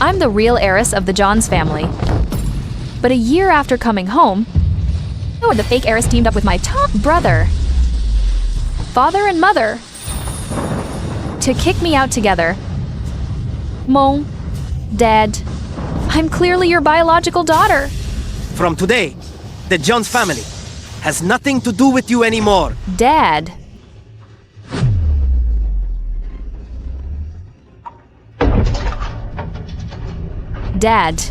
I'm the real heiress of the Johns family. But a year after coming home, the fake heiress teamed up with my top brother, father and mother, to kick me out together. Mom, Dad, I'm clearly your biological daughter. From today, the Johns family has nothing to do with you anymore. Dad. Dad.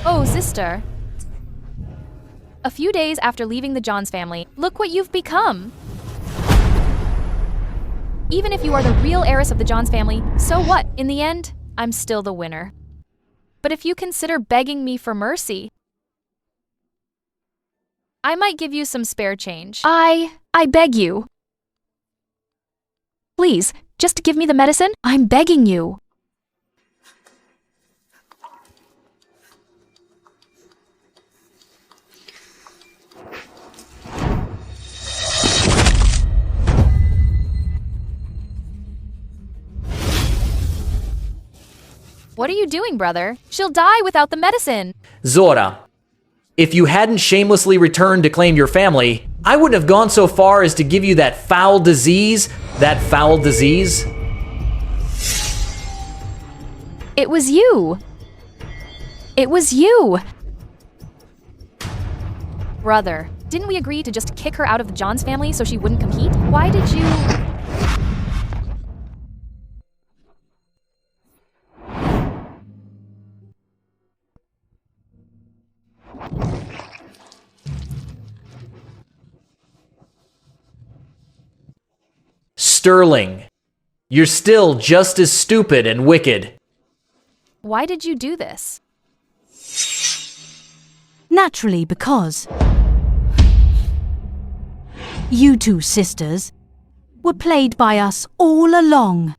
Oh, sister. A few days after leaving the Johns family, look what you've become. Even if you are the real heiress of the Johns family, so what? In the end, I'm still the winner. But if you consider begging me for mercy, I might give you some spare change. I beg you. Please, just give me the medicine. I'm begging you. What are you doing, brother? She'll die without the medicine. Zora, if you hadn't shamelessly returned to claim your family, I wouldn't have gone so far as to give you that foul disease. It was you. It was you. Brother, didn't we agree to just kick her out of the Johns family so she wouldn't compete? Why did you... Sterling, you're still just as stupid and wicked. Why did you do this? Naturally, because you two sisters were played by us all along.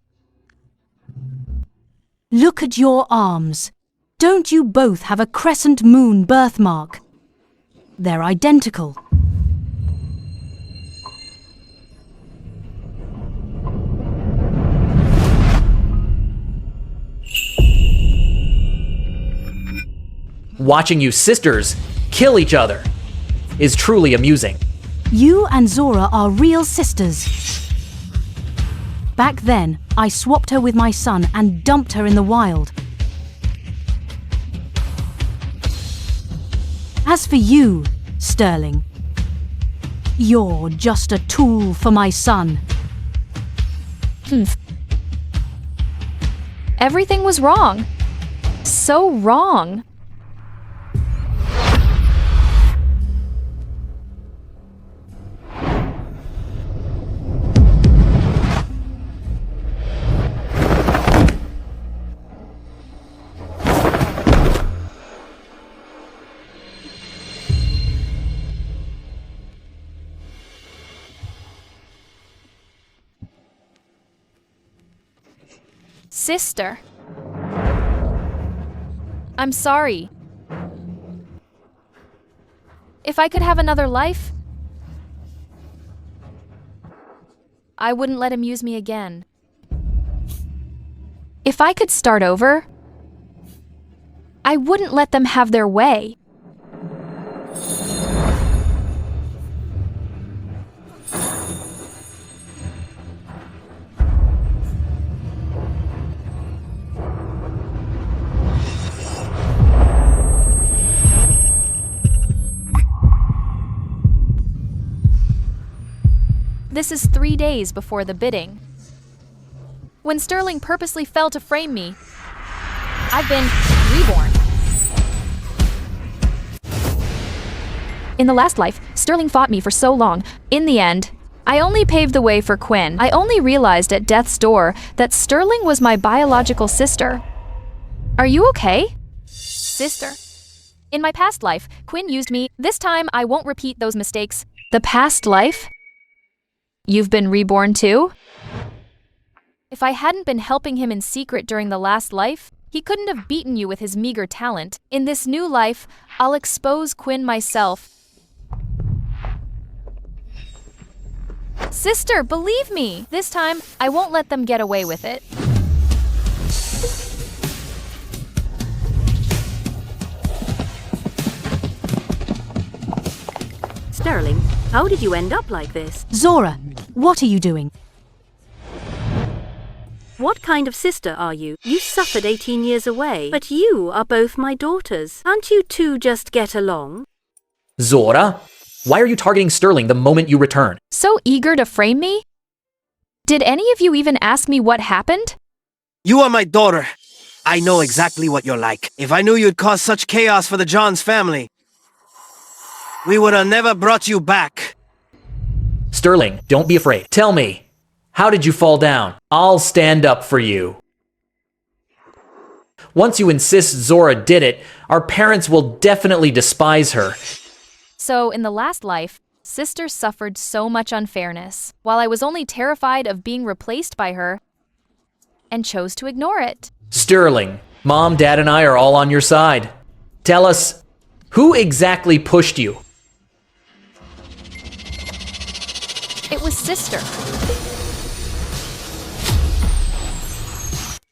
Look at your arms. Don't you both have a crescent moon birthmark? They're identical. Watching you sisters kill each other is truly amusing. You and Zora are real sisters. Back then, I swapped her with my son and dumped her in the wild. As for you, Sterling, you're just a tool for my son. Everything was wrong. So wrong. Sister. I'm sorry. If I could have another life, I wouldn't let him use me again. If I could start over, I wouldn't let them have their way. This is 3 days before the bidding. When Sterling purposely fell to frame me, I've been reborn. In the last life, Sterling fought me for so long. In the end, I only paved the way for Quinn. I only realized at death's door that Sterling was my biological sister. Are you okay? Sister? In my past life, Quinn used me. This time, I won't repeat those mistakes. The past life? You've been reborn too? If I hadn't been helping him in secret during the last life, he couldn't have beaten you with his meager talent. In this new life, I'll expose Quinn myself. Sister, believe me! This time, I won't let them get away with it. Sterling, how did you end up like this? Zora, what are you doing? What kind of sister are you? You suffered 18 years away, but you are both my daughters. Can't you two just get along? Zora, why are you targeting Sterling the moment you return? So eager to frame me? Did any of you even ask me what happened? You are my daughter. I know exactly what you're like. If I knew you'd cause such chaos for the Johns family, we would have never brought you back. Sterling, don't be afraid. Tell me, how did you fall down? I'll stand up for you. Once you insist Zora did it, our parents will definitely despise her. So, in the last life, Sister suffered so much unfairness, while I was only terrified of being replaced by her, and chose to ignore it. Sterling, Mom, Dad, and I are all on your side. Tell us, who exactly pushed you? It was Sister.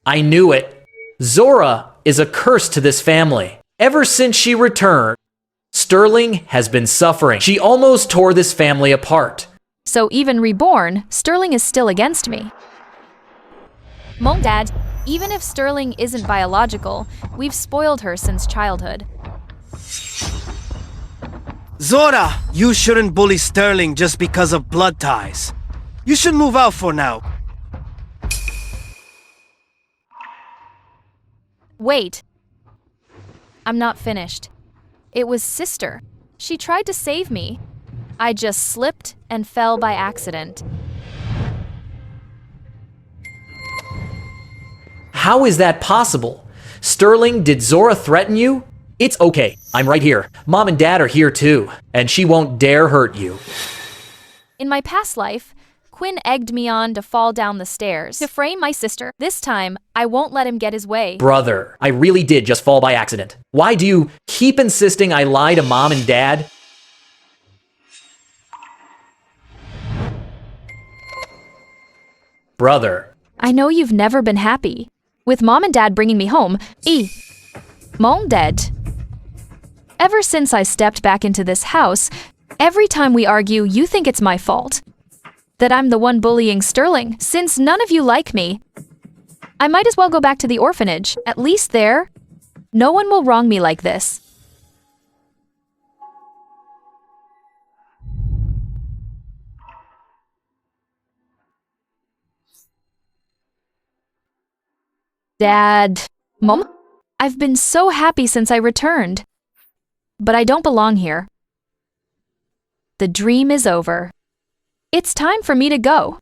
I knew it. Zora is a curse to this family. Ever since she returned, Sterling has been suffering. She almost tore this family apart. So even reborn, Sterling is still against me. Mom, Dad, even if Sterling isn't biological, we've spoiled her since childhood. Zora, you shouldn't bully Sterling just because of blood ties. You should move out for now. Wait. I'm not finished. It was Sister. She tried to save me. I just slipped and fell by accident. How is that possible? Sterling, did Zora threaten you? It's okay. I'm right here. Mom and Dad are here too, and she won't dare hurt you. In my past life, Quinn egged me on to fall down the stairs to frame my sister. This time, I won't let him get his way. Brother, I really did just fall by accident. Why do you keep insisting I lie to Mom and Dad? Brother. I know you've never been happy. With Mom and Dad bringing me home, Mom dead. Ever since I stepped back into this house, every time we argue, you think it's my fault. That I'm the one bullying Sterling. Since none of you like me, I might as well go back to the orphanage. At least there, no one will wrong me like this. Dad, Mom, I've been so happy since I returned. But I don't belong here. The dream is over. It's time for me to go.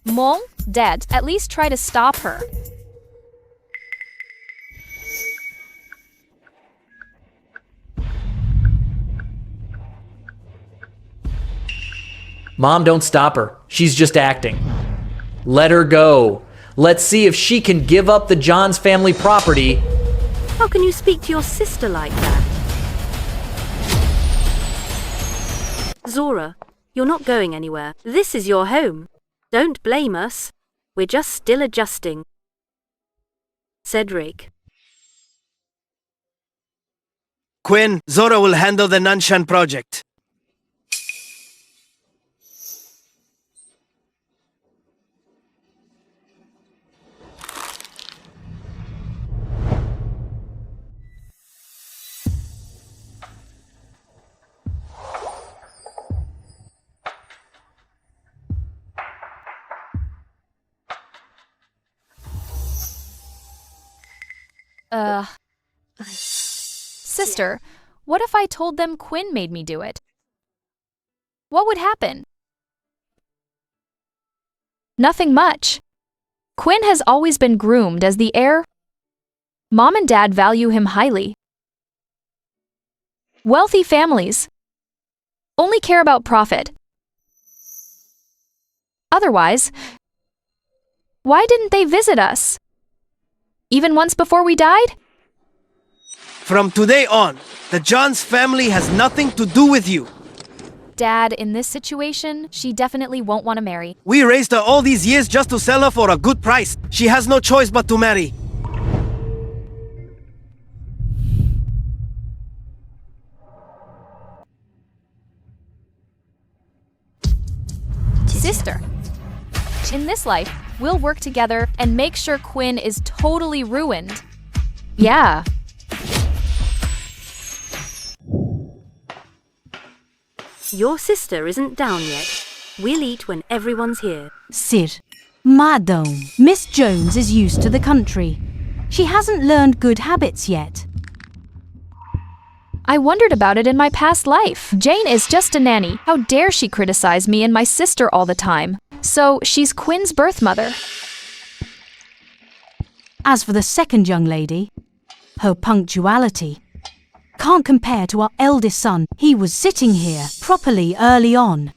Mom, Dad, at least try to stop her. Mom, don't stop her. She's just acting. Let her go. Let's see if she can give up the Johns family property. How can you speak to your sister like that? Zora, you're not going anywhere. This is your home. Don't blame us. We're just still adjusting. Cedric. Quinn, Zora will handle the Nanshan project. Sister, What if I told them Quinn made me do it? What would happen? Nothing much. Quinn has always been groomed as the heir. Mom and Dad value him highly. Wealthy families only care about profit. Otherwise, why didn't they visit us? Even once before we died? From today on, the Johns family has nothing to do with you. Dad, in this situation, she definitely won't want to marry. We raised her all these years just to sell her for a good price. She has no choice but to marry. Sister. In this life, we'll work together and make sure Quinn is totally ruined. Yeah. Your sister isn't down yet. We'll eat when everyone's here. Sir, Madam, Miss Jones is used to the country. She hasn't learned good habits yet. I wondered about it in my past life. Jane is just a nanny. How dare she criticize me and my sister all the time? So, she's Quinn's birth mother. As for the second young lady, her punctuality can't compare to our eldest son. He was sitting here properly early on.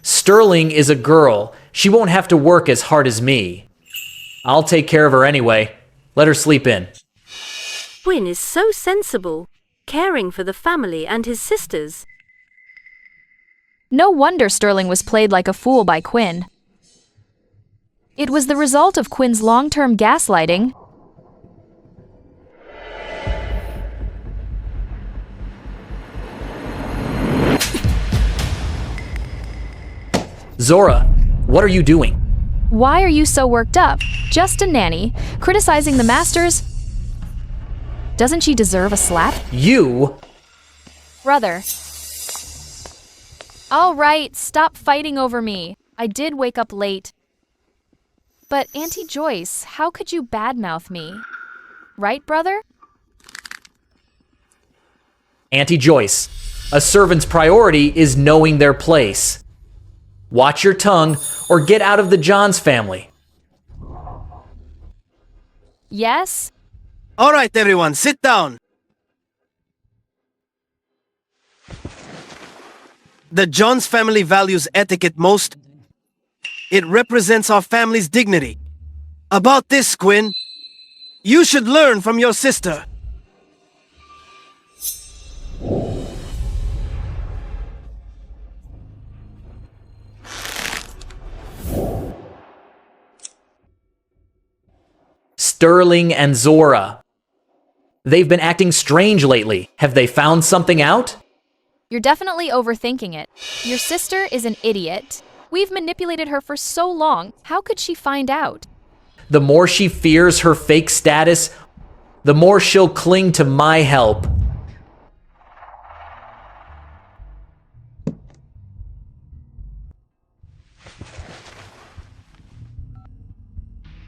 Sterling is a girl. She won't have to work as hard as me. I'll take care of her anyway. Let her sleep in. Quinn is so sensible, caring for the family and his sisters. No wonder Sterling was played like a fool by Quinn. It was the result of Quinn's long-term gaslighting. Zora, what are you doing? Why are you so worked up? Just a nanny, criticizing the masters? Doesn't she deserve a slap? You? Brother. All right, stop fighting over me. I did wake up late. But Auntie Joyce, how could you badmouth me? Right, brother? Auntie Joyce, a servant's priority is knowing their place. Watch your tongue or get out of the Johns family. Yes? All right, everyone, sit down. The Johns family values etiquette most. It represents our family's dignity. About this, Quinn, you should learn from your sister. Sterling and Zora. They've been acting strange lately. Have they found something out? You're definitely overthinking it. Your sister is an idiot. We've manipulated her for so long. How could she find out? The more she fears her fake status, the more she'll cling to my help.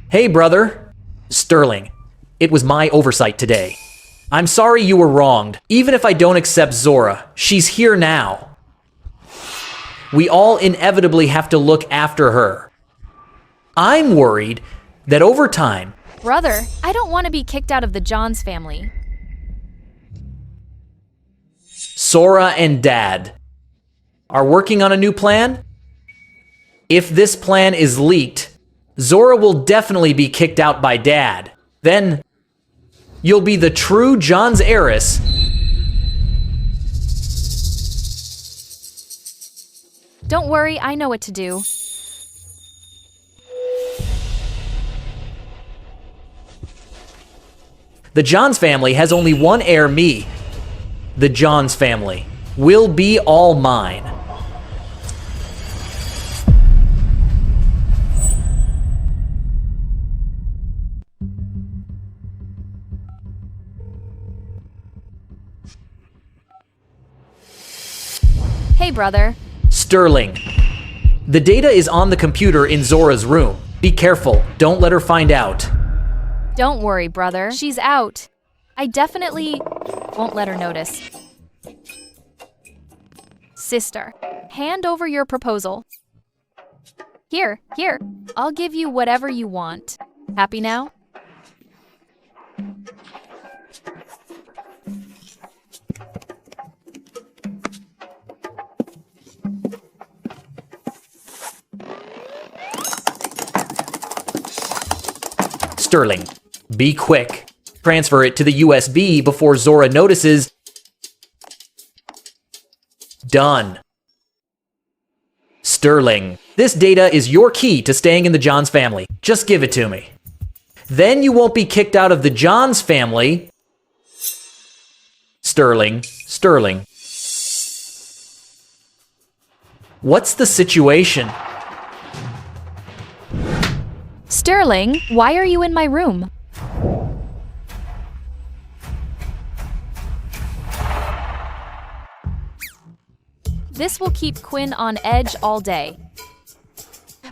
Hey, brother. Sterling, it was my oversight today. I'm sorry you were wronged. Even if I don't accept Zora, she's here now. We all inevitably have to look after her. I'm worried that over time... Brother, I don't want to be kicked out of the Johns family. Zora and Dad are working on a new plan? If this plan is leaked, Zora will definitely be kicked out by Dad. Then, you'll be the true Johns heiress. Don't worry, I know what to do. The Johns family has only one heir, me. The Johns family will be all mine. Hey, brother. Sterling, the data is on the computer in Zora's room. Be careful, don't let her find out. Don't worry, brother. She's out. I definitely won't let her notice. Sister, hand over your proposal. Here, I'll give you whatever you want. Happy now? Sterling, be quick. Transfer it to the USB before Zora notices. Done. Sterling, this data is your key to staying in the Johns family. Just give it to me. Then you won't be kicked out of the Johns family. Sterling. What's the situation? Sterling, why are you in my room? This will keep Quinn on edge all day.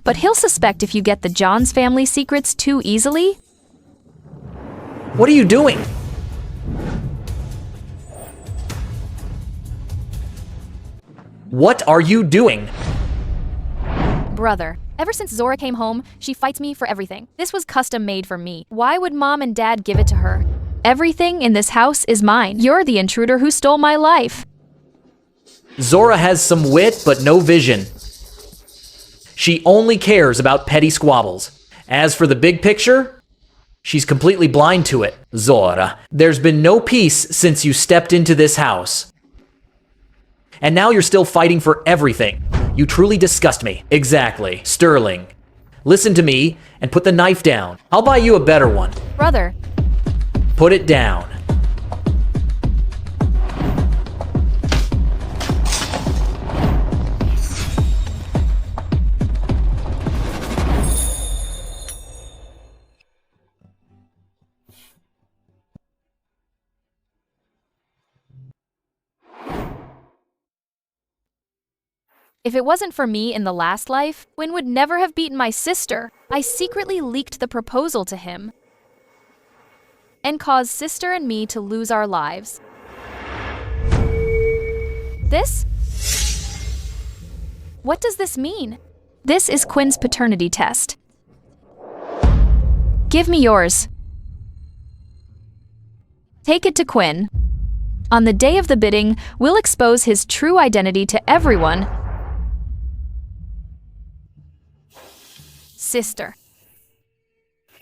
But he'll suspect if you get the Johns family secrets too easily. What are you doing? What are you doing? Brother, ever since Zora came home, she fights me for everything. This was custom made for me. Why would Mom and Dad give it to her? Everything in this house is mine. You're the intruder who stole my life. Zora has some wit, but no vision. She only cares about petty squabbles. As for the big picture, she's completely blind to it. Zora, there's been no peace since you stepped into this house. And now you're still fighting for everything. You truly disgust me. Exactly. Sterling, listen to me and put the knife down. I'll buy you a better one. Brother. Put it down. If it wasn't for me in the last life, Quinn would never have beaten my sister. I secretly leaked the proposal to him and caused sister and me to lose our lives. This? What does this mean? This is Quinn's paternity test. Give me yours. Take it to Quinn. On the day of the bidding, we'll expose his true identity to everyone. Sister.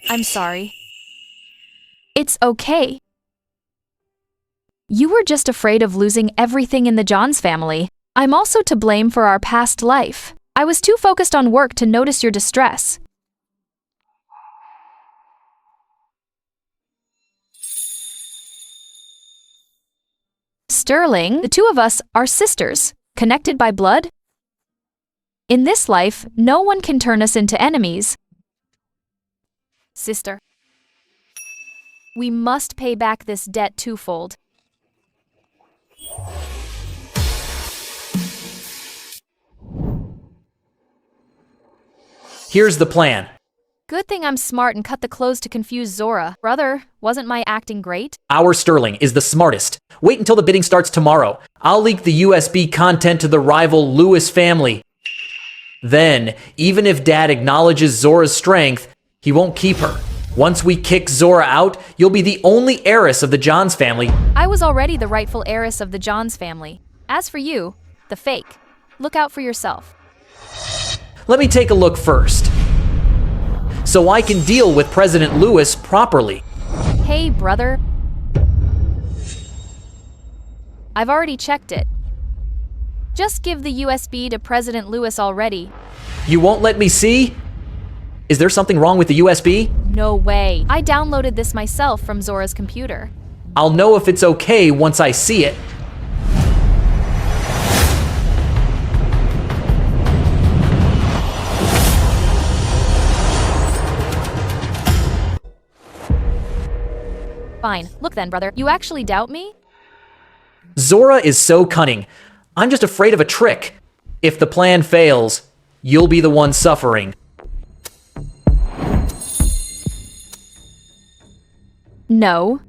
I'm sorry. It's okay. You were just afraid of losing everything in the Johns family. I'm also to blame for our past life. I was too focused on work to notice your distress. Sterling, the two of us are sisters, connected by blood. In this life, no one can turn us into enemies. Sister, we must pay back this debt twofold. Here's the plan. Good thing I'm smart and cut the clothes to confuse Zora. Brother, wasn't my acting great? Our Sterling is the smartest. Wait until the bidding starts tomorrow. I'll leak the USB content to the rival Lewis family. Then, even if Dad acknowledges Zora's strength, he won't keep her. Once we kick Zora out, you'll be the only heiress of the Johns family. I was already the rightful heiress of the Johns family. As for you, the fake, look out for yourself. Let me take a look first, so I can deal with President Lewis properly. Hey, brother. I've already checked it. Just give the USB to President Lewis already. You won't let me see? Is there something wrong with the USB? No way. I downloaded this myself from Zora's computer. I'll know if it's okay once I see it. Fine. Look then, brother. You actually doubt me? Zora is so cunning. I'm just afraid of a trick. If the plan fails, you'll be the one suffering. No.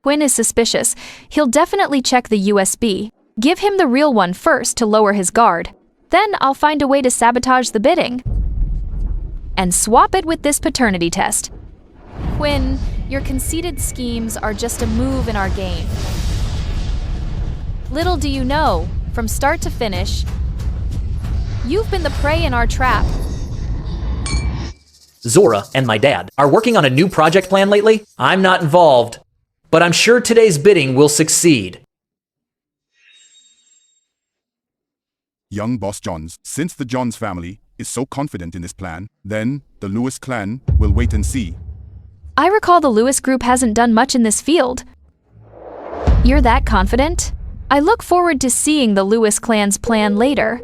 Quinn is suspicious. He'll definitely check the USB. Give him the real one first to lower his guard. Then I'll find a way to sabotage the bidding. And swap it with this paternity test. Quinn, your conceited schemes are just a move in our game. Little do you know, from start to finish, you've been the prey in our trap. Zora and my dad are working on a new project plan lately. I'm not involved, but I'm sure today's bidding will succeed. Young Boss Johns, since the Johns family is so confident in this plan, then the Lewis clan will wait and see. I recall the Lewis group hasn't done much in this field. You're that confident? I look forward to seeing the Lewis clan's plan later.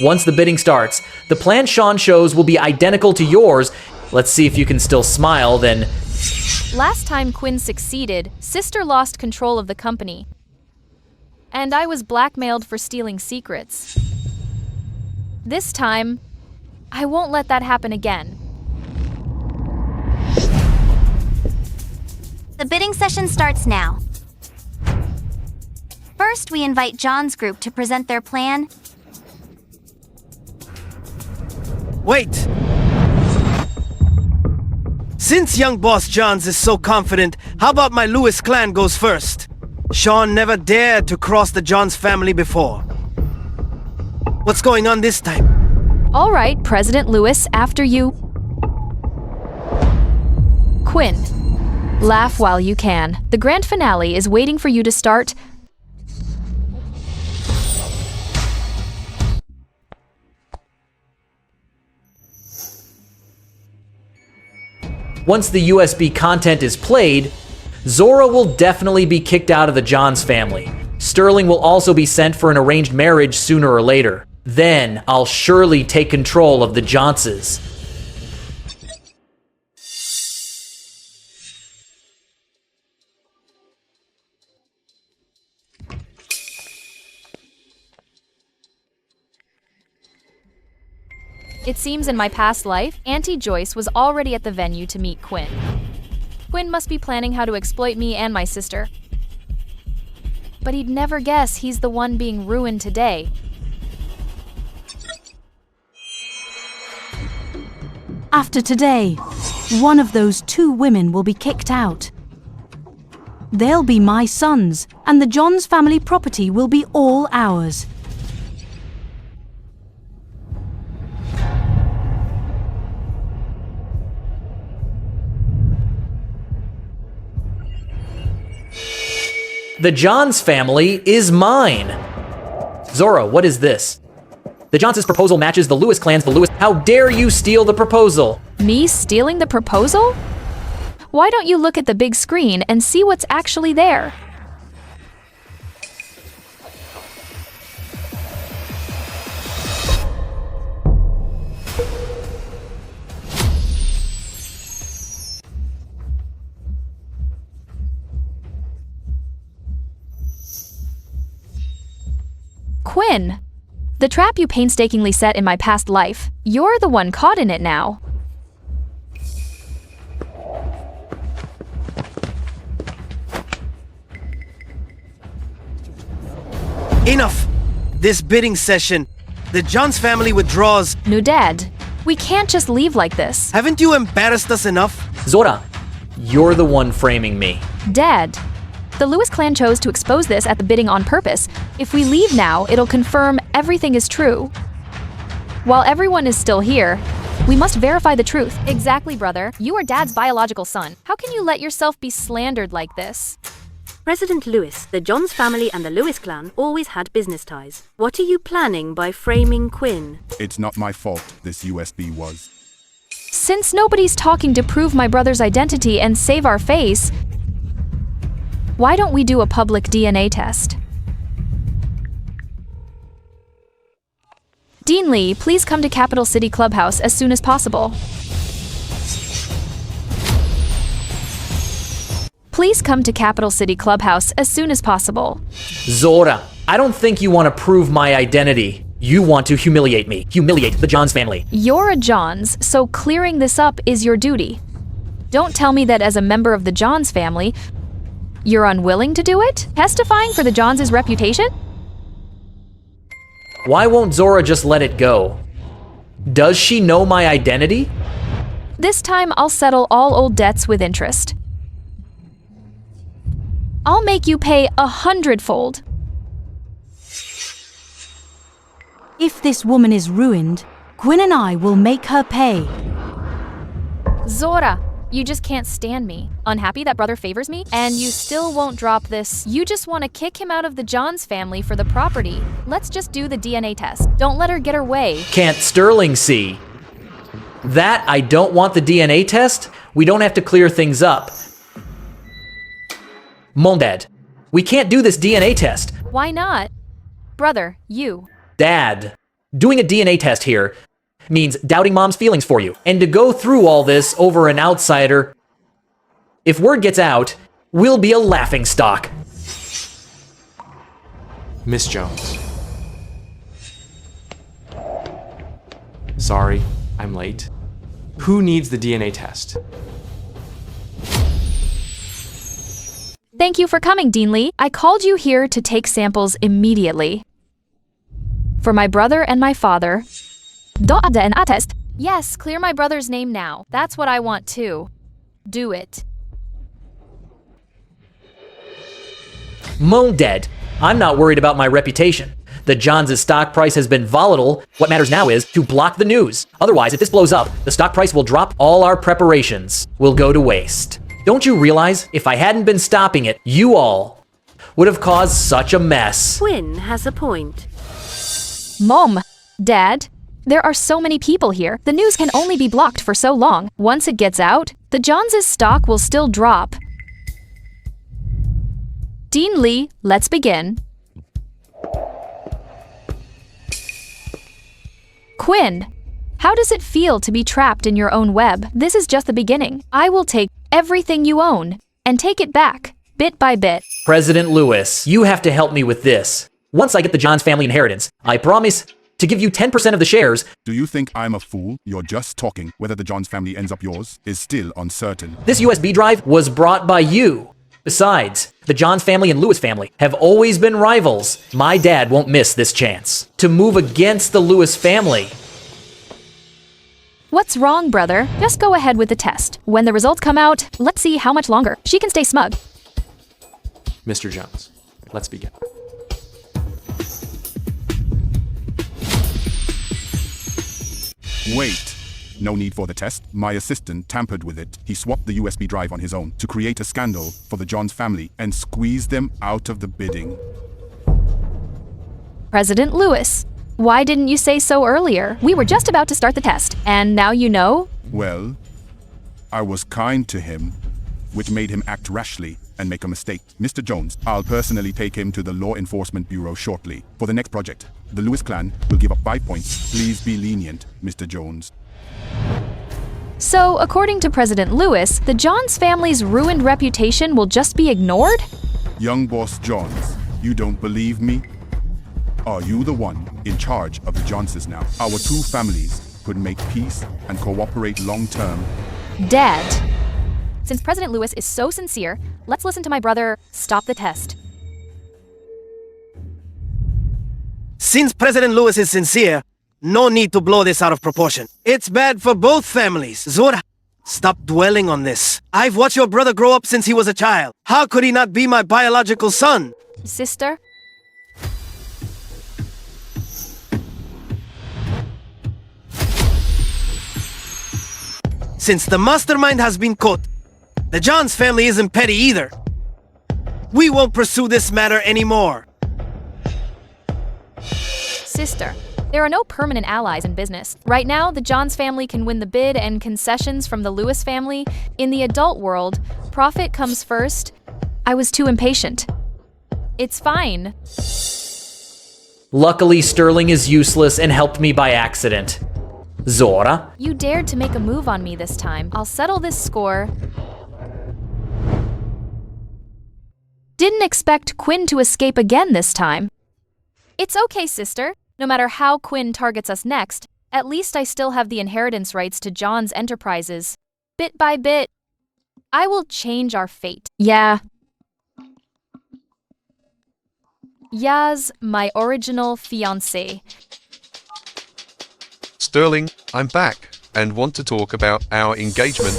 Once the bidding starts, the plan Sean shows will be identical to yours. Let's see if you can still smile, then. Last time Quinn succeeded, Sister lost control of the company. And I was blackmailed for stealing secrets. This time, I won't let that happen again. The bidding session starts now. First, we invite John's group to present their plan. Wait! Since young boss Johns is so confident, how about my Lewis clan goes first? Sean never dared to cross the Johns family before. What's going on this time? All right, President Lewis, after you. Quinn, laugh while you can. The grand finale is waiting for you to start. Once the USB content is played, Zora will definitely be kicked out of the Johns family. Sterling will also be sent for an arranged marriage sooner or later. Then I'll surely take control of the Johnses. It seems in my past life, Auntie Joyce was already at the venue to meet Quinn. Quinn must be planning how to exploit me and my sister. But he'd never guess he's the one being ruined today. After today, one of those two women will be kicked out. They'll be my sons, and the Johns family property will be all ours. The Johns family is mine. Zora, what is this? The Johns' proposal matches the Lewis clan's. How dare you steal the proposal? Me stealing the proposal? Why don't you look at the big screen and see what's actually there? Quinn, the trap you painstakingly set in my past life, you're the one caught in it now. Enough! This bidding session, the Johns family withdraws. No, Dad, we can't just leave like this. Haven't you embarrassed us enough? Zora, you're the one framing me. Dad, the Lewis clan chose to expose this at the bidding on purpose. If we leave now, it'll confirm everything is true. While everyone is still here, we must verify the truth. Exactly, brother. You are Dad's biological son. How can you let yourself be slandered like this? President Lewis, the Johns family and the Lewis clan always had business ties. What are you planning by framing Quinn? It's not my fault this USB was. Since nobody's talking to prove my brother's identity and save our face, why don't we do a public DNA test? Dean Lee, please come to Capital City Clubhouse as soon as possible. Please come to Capital City Clubhouse as soon as possible. Zora, I don't think you want to prove my identity. You want to humiliate me. Humiliate the Johns family. You're a Johns, so clearing this up is your duty. Don't tell me that as a member of the Johns family, you're unwilling to do it? Testifying for the Johns' reputation? Why won't Zora just let it go? Does she know my identity? This time I'll settle all old debts with interest. I'll make you pay 100-fold. If this woman is ruined, Quinn and I will make her pay. Zora, you just can't stand me. Unhappy that brother favors me? And you still won't drop this. You just want to kick him out of the Johns family for the property. Let's just do the DNA test. Don't let her get her way. Can't Sterling see? That I don't want the DNA test? We don't have to clear things up. Mon Dad, we can't do this DNA test. Why not? Brother, you. Dad, doing a DNA test here means doubting Mom's feelings for you. And to go through all this over an outsider, if word gets out, we'll be a laughingstock. Miss Jones. Sorry, I'm late. Who needs the DNA test? Thank you for coming, Dean Lee. I called you here to take samples immediately. For my brother and my father. Do a DNA test. Yes, clear my brother's name now. That's what I want too. Do it. Mon Dad, I'm not worried about my reputation. The Johns' stock price has been volatile. What matters now is to block the news. Otherwise, if this blows up, the stock price will drop. All our preparations will go to waste. Don't you realize if I hadn't been stopping it, you all would have caused such a mess? Quinn has a point. Mom, Dad, there are so many people here. The news can only be blocked for so long. Once it gets out, the Johns' stock will still drop. Dean Lee, let's begin. Quinn, how does it feel to be trapped in your own web? This is just the beginning. I will take everything you own and take it back, bit by bit. President Lewis, you have to help me with this. Once I get the Johns family inheritance, I promise to give you 10% of the shares. Do you think I'm a fool? You're just talking. Whether the Johns family ends up yours is still uncertain. This USB drive was brought by you. Besides, the Johns family and Lewis family have always been rivals. My dad won't miss this chance to move against the Lewis family. What's wrong, brother? Just go ahead with the test. When the results come out, let's see how much longer she can stay smug. Mr. Jones, let's begin. Wait. No need for the test. My assistant tampered with it. He swapped the USB drive on his own to create a scandal for the Johns family and squeeze them out of the bidding. President Lewis, why didn't you say so earlier? We were just about to start the test, and now you know? Well, I was kind to him, which made him act rashly and make a mistake. Mr. Jones, I'll personally take him to the Law Enforcement Bureau shortly. For the next project, the Lewis clan will give up 5 points. Please be lenient, Mr. Jones. So, according to President Lewis, the Johns family's ruined reputation will just be ignored? Young boss Johns, you don't believe me? Are you the one in charge of the Johnses now? Our two families could make peace and cooperate long term. Dad. Since President Lewis is so sincere, let's listen to my brother stop the test. Since President Lewis is sincere, no need to blow this out of proportion. It's bad for both families. Zora, stop dwelling on this. I've watched your brother grow up since he was a child. How could he not be my biological son? Sister? Since the mastermind has been caught, the Johns family isn't petty either. We won't pursue this matter anymore. Sister, there are no permanent allies in business. Right now, the Johns family can win the bid and concessions from the Lewis family. In the adult world, profit comes first. I was too impatient. It's fine. Luckily, Sterling is useless and helped me by accident. Zora? You dared to make a move on me this time. I'll settle this score. Didn't expect Quinn to escape again this time. It's okay, sister. No matter how Quinn targets us next, at least I still have the inheritance rights to John's enterprises. Bit by bit, I will change our fate. Yeah. Yaz, my original fiancé. Sterling, I'm back and want to talk about our engagement.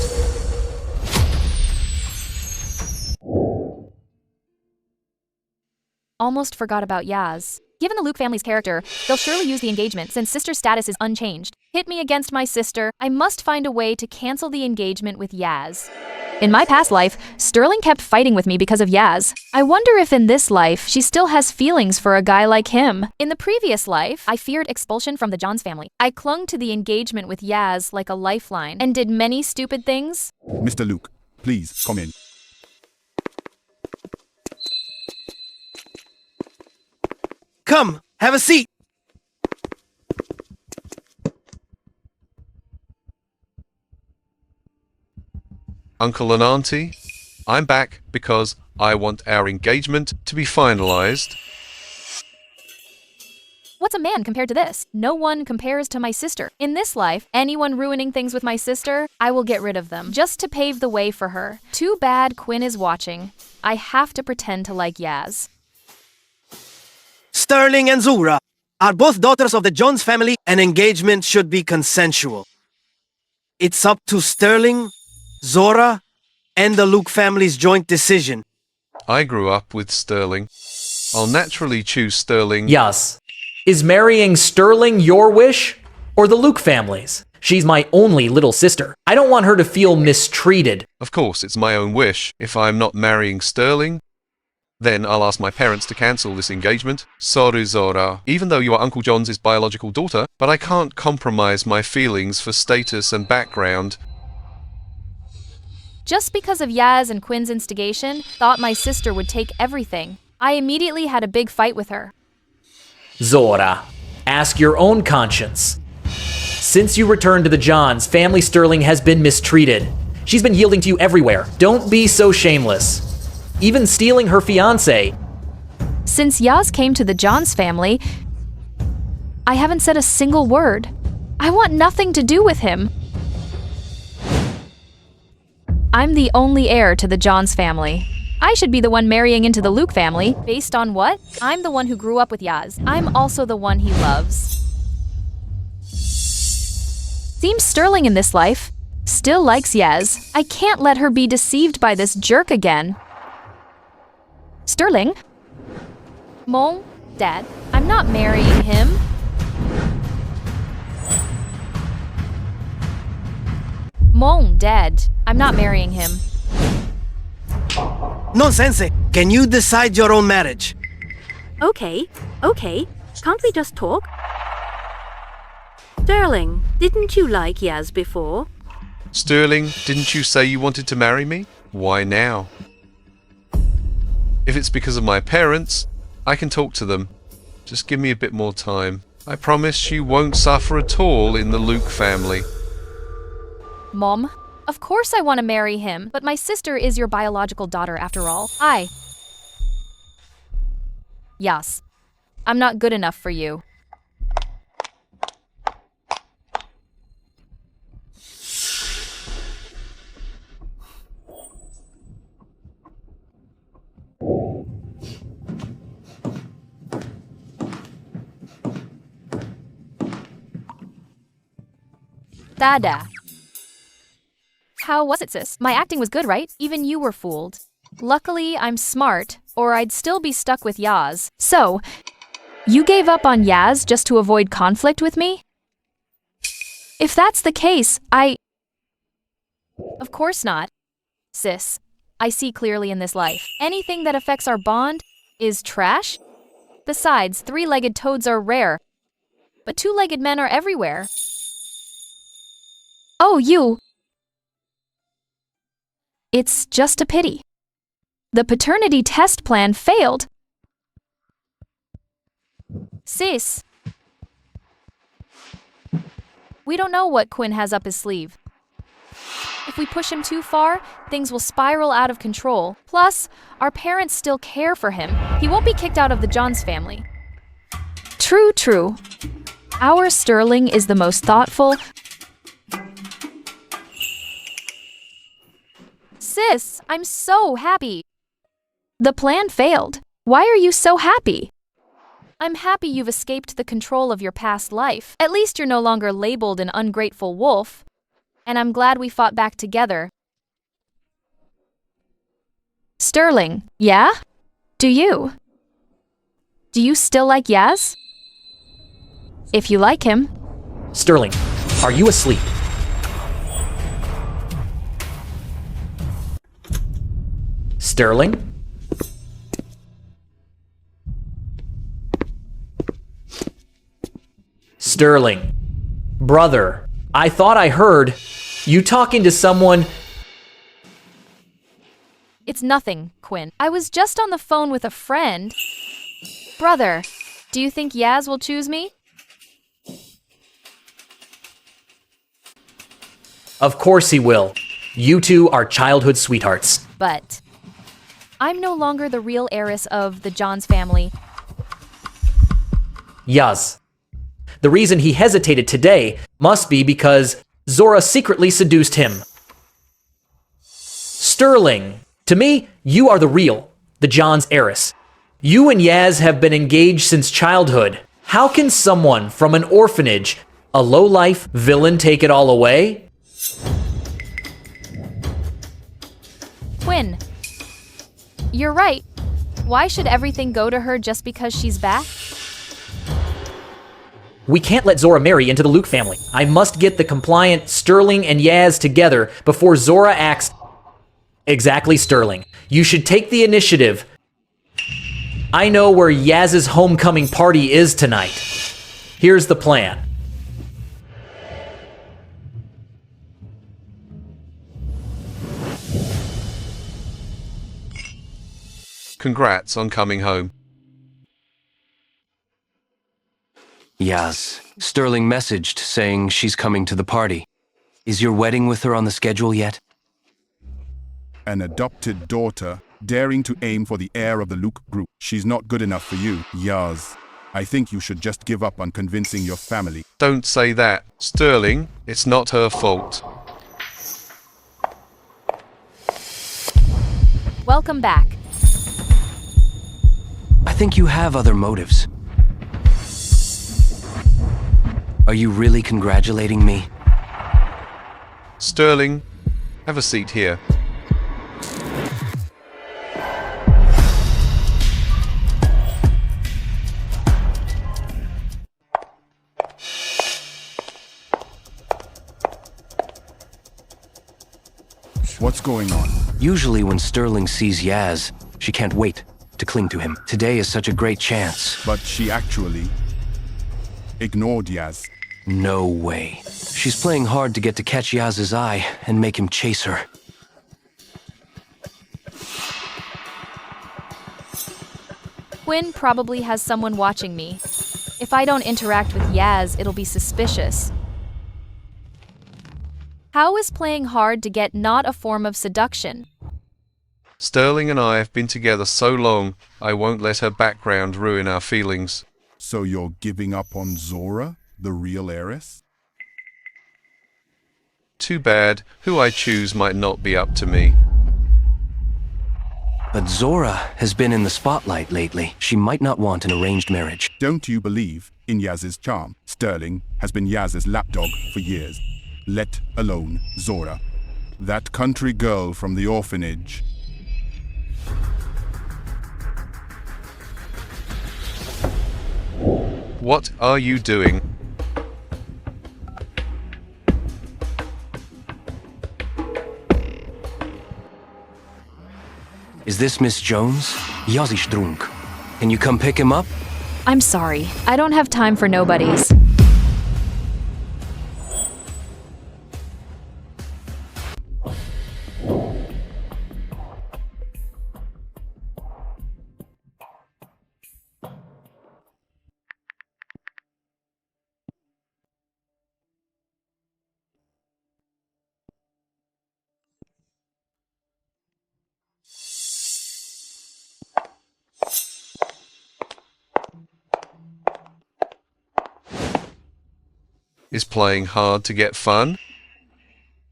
Almost forgot about Yaz. Given the Luke family's character, they'll surely use the engagement since sister status is unchanged. Hit me against my sister. I must find a way to cancel the engagement with Yaz. In my past life, Sterling kept fighting with me because of Yaz. I wonder if in this life, she still has feelings for a guy like him. In the previous life, I feared expulsion from the Johns family. I clung to the engagement with Yaz like a lifeline and did many stupid things. Mr. Luke, please come in. Come, have a seat. Uncle and Auntie, I'm back because I want our engagement to be finalized. What's a man compared to this? No one compares to my sister. In this life, anyone ruining things with my sister, I will get rid of them, just to pave the way for her. Too bad Quinn is watching. I have to pretend to like Yaz. Sterling and Zora are both daughters of the Jones family, and engagement should be consensual. It's up to Sterling, Zora, and the Luke family's joint decision. I grew up with Sterling. I'll naturally choose Sterling. Yes. Is marrying Sterling your wish? Or the Luke family's? She's my only little sister. I don't want her to feel mistreated. Of course, it's my own wish. If I'm not marrying Sterling, then I'll ask my parents to cancel this engagement. Sorry, Zora. Even though you are Uncle John's biological daughter, but I can't compromise my feelings for status and background. Just because of Yaz and Quinn's instigation, thought my sister would take everything. I immediately had a big fight with her. Zora, ask your own conscience. Since you returned to the Johns, family Sterling has been mistreated. She's been yielding to you everywhere. Don't be so shameless. Even stealing her fiancé. Since Yaz came to the Johns family, I haven't said a single word. I want nothing to do with him. I'm the only heir to the Johns family. I should be the one marrying into the Luke family. Based on what? I'm the one who grew up with Yaz. I'm also the one he loves. Seems Sterling in this life still likes Yaz. I can't let her be deceived by this jerk again. Sterling? Mom? Dad? I'm not marrying him. Mom, Dad, I'm not marrying him. Nonsense! Can you decide your own marriage? Okay, can't we just talk? Sterling, didn't you like Yaz before? Sterling, didn't you say you wanted to marry me? Why now? If it's because of my parents, I can talk to them. Just give me a bit more time. I promise you won't suffer at all in the Luke family. Mom, of course I want to marry him, but my sister is your biological daughter after all. Yes, I'm not good enough for you. Dada. How was it, sis? My acting was good, right? Even you were fooled. Luckily, I'm smart, or I'd still be stuck with Yaz. So, you gave up on Yaz just to avoid conflict with me? If that's the case, Of course not. Sis, I see clearly in this life. Anything that affects our bond is trash. Besides, three-legged toads are rare, but two-legged men are everywhere. Oh, you! It's just a pity. The paternity test plan failed. Sis. We don't know what Quinn has up his sleeve. If we push him too far, things will spiral out of control. Plus, our parents still care for him. He won't be kicked out of the Johns family. True. Our Sterling is the most thoughtful. Sis, I'm so happy. The plan failed. Why are you so happy? I'm happy you've escaped the control of your past life. At least you're no longer labeled an ungrateful wolf. And I'm glad we fought back together. Sterling, yeah? Do you still like Yaz? If you like him. Sterling, are you asleep? Sterling? Sterling. Brother, I thought I heard you talking to someone. It's nothing, Quinn. I was just on the phone with a friend. Brother, do you think Yaz will choose me? Of course he will. You two are childhood sweethearts. But I'm no longer the real heiress of the Johns family. Yaz. The reason he hesitated today must be because Zora secretly seduced him. Sterling, to me, you are the real, the John's heiress. You and Yaz have been engaged since childhood. How can someone from an orphanage, a low-life villain, take it all away? Quinn, you're right. Why should everything go to her just because she's back? We can't let Zora marry into the Luke family. I must get the compliant Sterling and Yaz together before Zora acts. Exactly, Sterling. You should take the initiative. I know where Yaz's homecoming party is tonight. Here's the plan. Congrats on coming home. Yaz, Sterling messaged saying she's coming to the party. Is your wedding with her on the schedule yet? An adopted daughter daring to aim for the heir of the Luke group. She's not good enough for you, Yaz. I think you should just give up on convincing your family. Don't say that. Sterling, it's not her fault. Welcome back. I think you have other motives. Are you really congratulating me? Sterling, have a seat here. What's going on? Usually when Sterling sees Yaz, she can't wait to cling to him. Today is such a great chance. But she actually ignored Yaz. No way. She's playing hard to get to catch Yaz's eye and make him chase her. Quinn probably has someone watching me. If I don't interact with Yaz, it'll be suspicious. How is playing hard to get not a form of seduction? Sterling and I have been together so long, I won't let her background ruin our feelings. So you're giving up on Zora, the real heiress? Too bad. Who I choose might not be up to me. But Zora has been in the spotlight lately. She might not want an arranged marriage. Don't you believe in Yaz's charm? Sterling has been Yaz's lapdog for years. Let alone Zora. That country girl from the orphanage. What are you doing? Is this Miss Jones? Yaz ist drunk. Can you come pick him up? I'm sorry. I don't have time for nobodies. Is playing hard to get fun?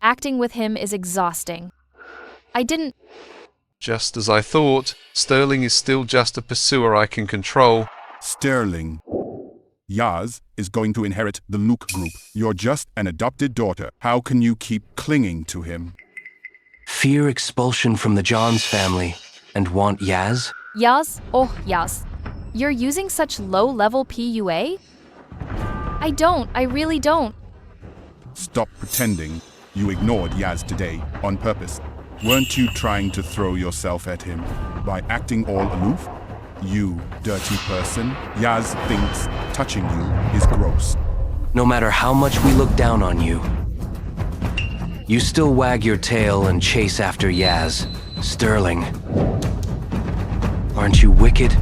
Acting with him is exhausting. I didn't... Just as I thought, Sterling is still just a pursuer I can control. Sterling. Yaz is going to inherit the Luke group. You're just an adopted daughter. How can you keep clinging to him? Fear expulsion from the Johns family and want Yaz? Yaz? Oh, Yaz. You're using such low-level PUA? I really don't. Stop pretending you ignored Yaz today on purpose. Weren't you trying to throw yourself at him by acting all aloof? You dirty person. Yaz thinks touching you is gross. No matter how much we look down on you, you still wag your tail and chase after Yaz. Sterling. Aren't you wicked?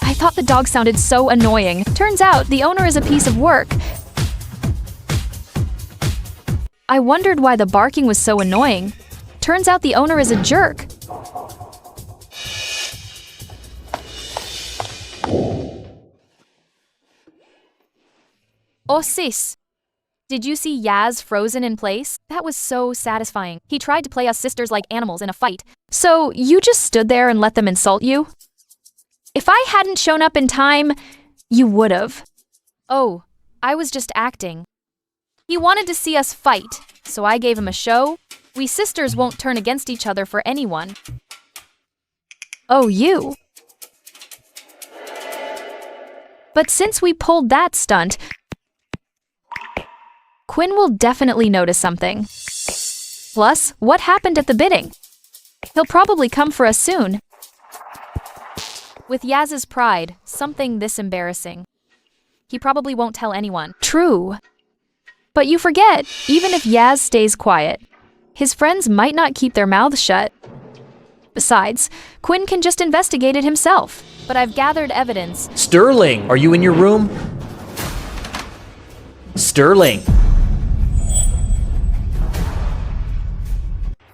I thought the dog sounded so annoying. Turns out the owner is a piece of work. I wondered why the barking was so annoying. Turns out the owner is a jerk. Oh, sis. Did you see Yaz frozen in place? That was so satisfying. He tried to play us sisters like animals in a fight. So you just stood there and let them insult you? If I hadn't shown up in time, you would've. Oh, I was just acting. He wanted to see us fight, so I gave him a show. We sisters won't turn against each other for anyone. Oh, you. But since we pulled that stunt, Quinn will definitely notice something. Plus, what happened at the bidding? He'll probably come for us soon. With Yaz's pride, something this embarrassing. He probably won't tell anyone. True. But you forget, even if Yaz stays quiet, his friends might not keep their mouths shut. Besides, Quinn can just investigate it himself. But I've gathered evidence. Sterling, are you in your room? Sterling.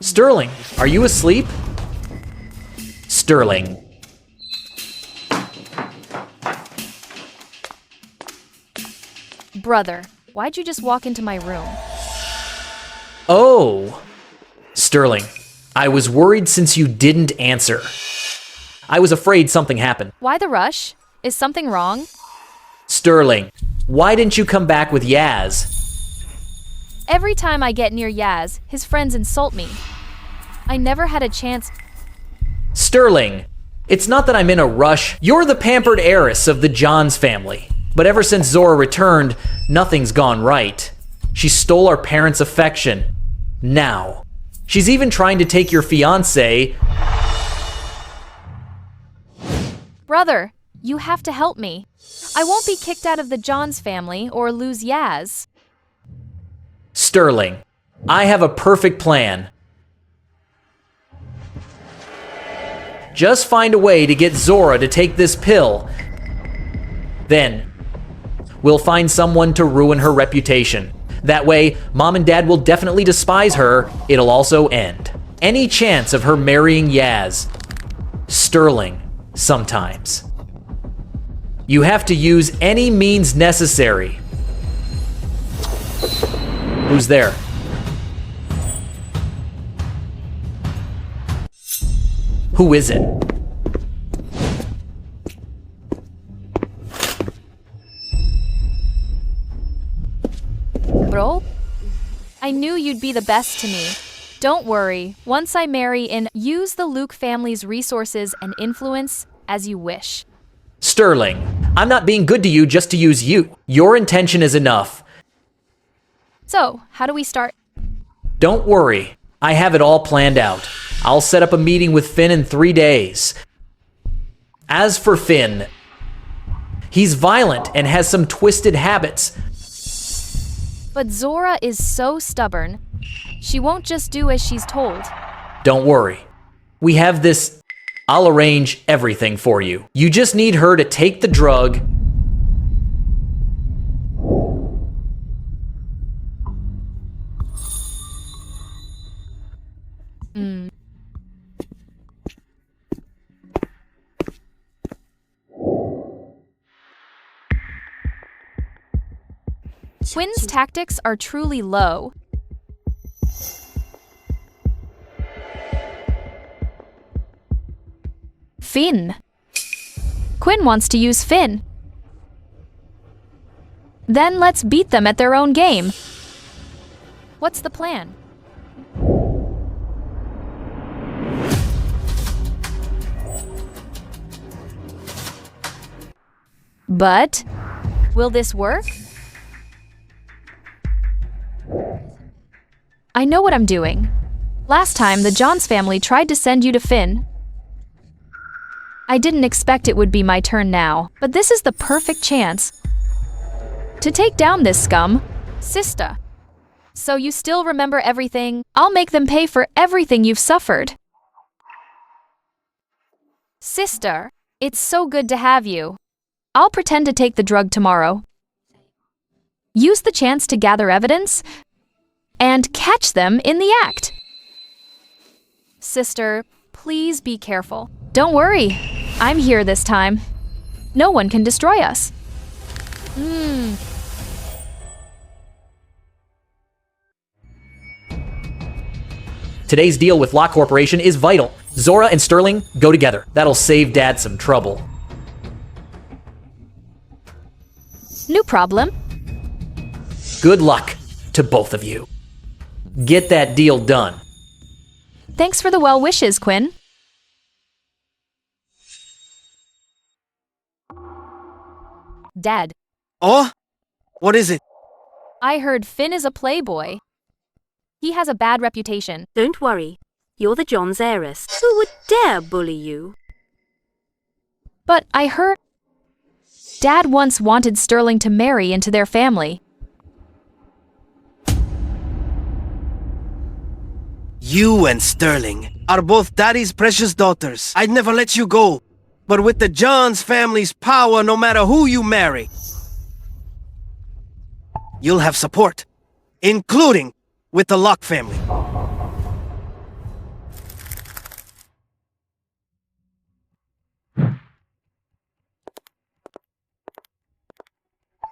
Sterling, are you asleep? Sterling. Brother, why'd you just walk into my room? Oh. Sterling, I was worried since you didn't answer. I was afraid something happened. Why the rush? Is something wrong? Sterling, why didn't you come back with Yaz? Every time I get near Yaz, his friends insult me. I never had a chance. Sterling, it's not that I'm in a rush. You're the pampered heiress of the Johns family. But ever since Zora returned, nothing's gone right. She stole our parents' affection. Now, she's even trying to take your fiancé. Brother, you have to help me. I won't be kicked out of the Johns family or lose Yaz. Sterling, I have a perfect plan. Just find a way to get Zora to take this pill. Then, we'll find someone to ruin her reputation. That way, Mom and Dad will definitely despise her. It'll also end any chance of her marrying Yaz. Sterling, sometimes. You have to use any means necessary. Who's there? Who is it? Bro? I knew you'd be the best to me. Don't worry, once I marry use the Luke family's resources and influence as you wish. Sterling, I'm not being good to you just to use you. Your intention is enough. So, how do we start? Don't worry, I have it all planned out. I'll set up a meeting with Finn in 3 days. As for Finn, he's violent and has some twisted habits. But Zora is so stubborn. She won't just do as she's told. Don't worry. We have this. I'll arrange everything for you. You just need her to take the drug. Quinn's tactics are truly low. Finn. Quinn wants to use Finn. Then let's beat them at their own game. What's the plan? But will this work? I know what I'm doing. Last time, the Johns family tried to send you to Finn. I didn't expect it would be my turn now, but this is the perfect chance to take down this scum. Sister. So you still remember everything? I'll make them pay for everything you've suffered. Sister, it's so good to have you. I'll pretend to take the drug tomorrow. Use the chance to gather evidence and catch them in the act. Sister, please be careful. Don't worry, I'm here this time. No one can destroy us. Today's deal with Locke Corporation is vital. Zora and Sterling go together. That'll save Dad some trouble. No problem. Good luck to both of you. Get that deal done. Thanks for the well wishes, Quinn. Dad, Oh? What is it? I heard Finn is a playboy. He has a bad reputation. Don't worry. You're the John's heiress. Who would dare bully you? But I heard Dad once wanted Sterling to marry into their family. You and Sterling are both Daddy's precious daughters. I'd never let you go. But with the Johns family's power, no matter who you marry, you'll have support, including with the Locke family.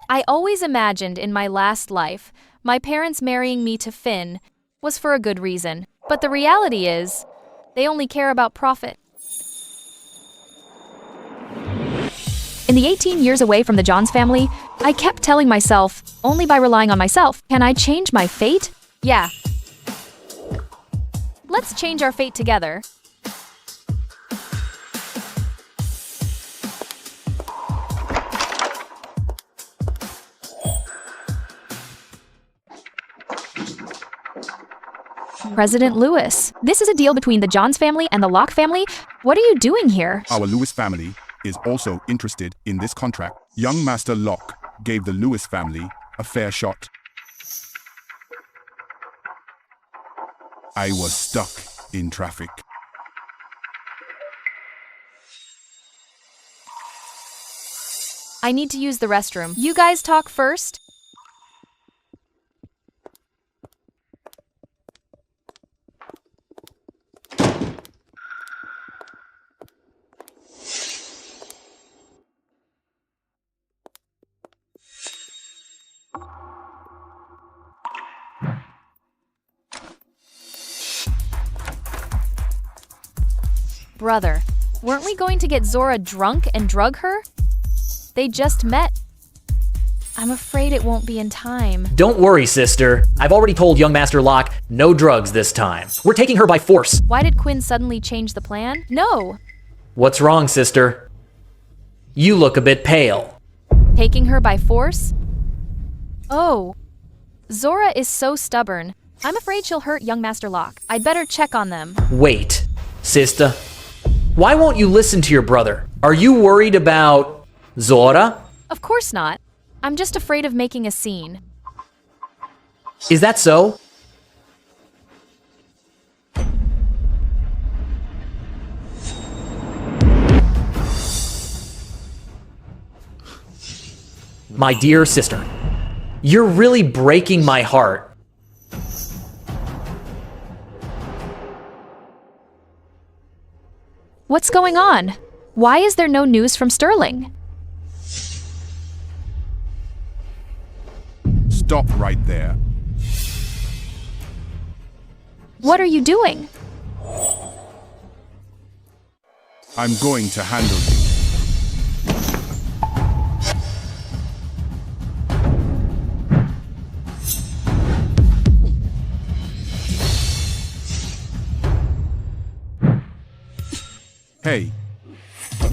I always imagined in my last life, my parents marrying me to Finn was for a good reason. But the reality is, they only care about profit. In the 18 years away from the Johns family, I kept telling myself, only by relying on myself, can I change my fate? Yeah. Let's change our fate together. President Lewis, this is a deal between the Johns family and the Locke family. What are you doing here? Our Lewis family is also interested in this contract. Young Master Locke gave the Lewis family a fair shot. I was stuck in traffic. I need to use the restroom. You guys talk first. Brother, weren't we going to get Zora drunk and drug her? They just met. I'm afraid it won't be in time. Don't worry, sister. I've already told young Master Locke, no drugs this time. We're taking her by force. Why did Quinn suddenly change the plan? No. What's wrong, sister? You look a bit pale. Taking her by force? Oh. Zora is so stubborn. I'm afraid she'll hurt young Master Locke. I'd better check on them. Wait, sister. Why won't you listen to your brother? Are you worried about Zora? Of course not. I'm just afraid of making a scene. Is that so? My dear sister, you're really breaking my heart. What's going on? Why is there no news from Sterling? Stop right there. What are you doing? I'm going to handle you. Hey,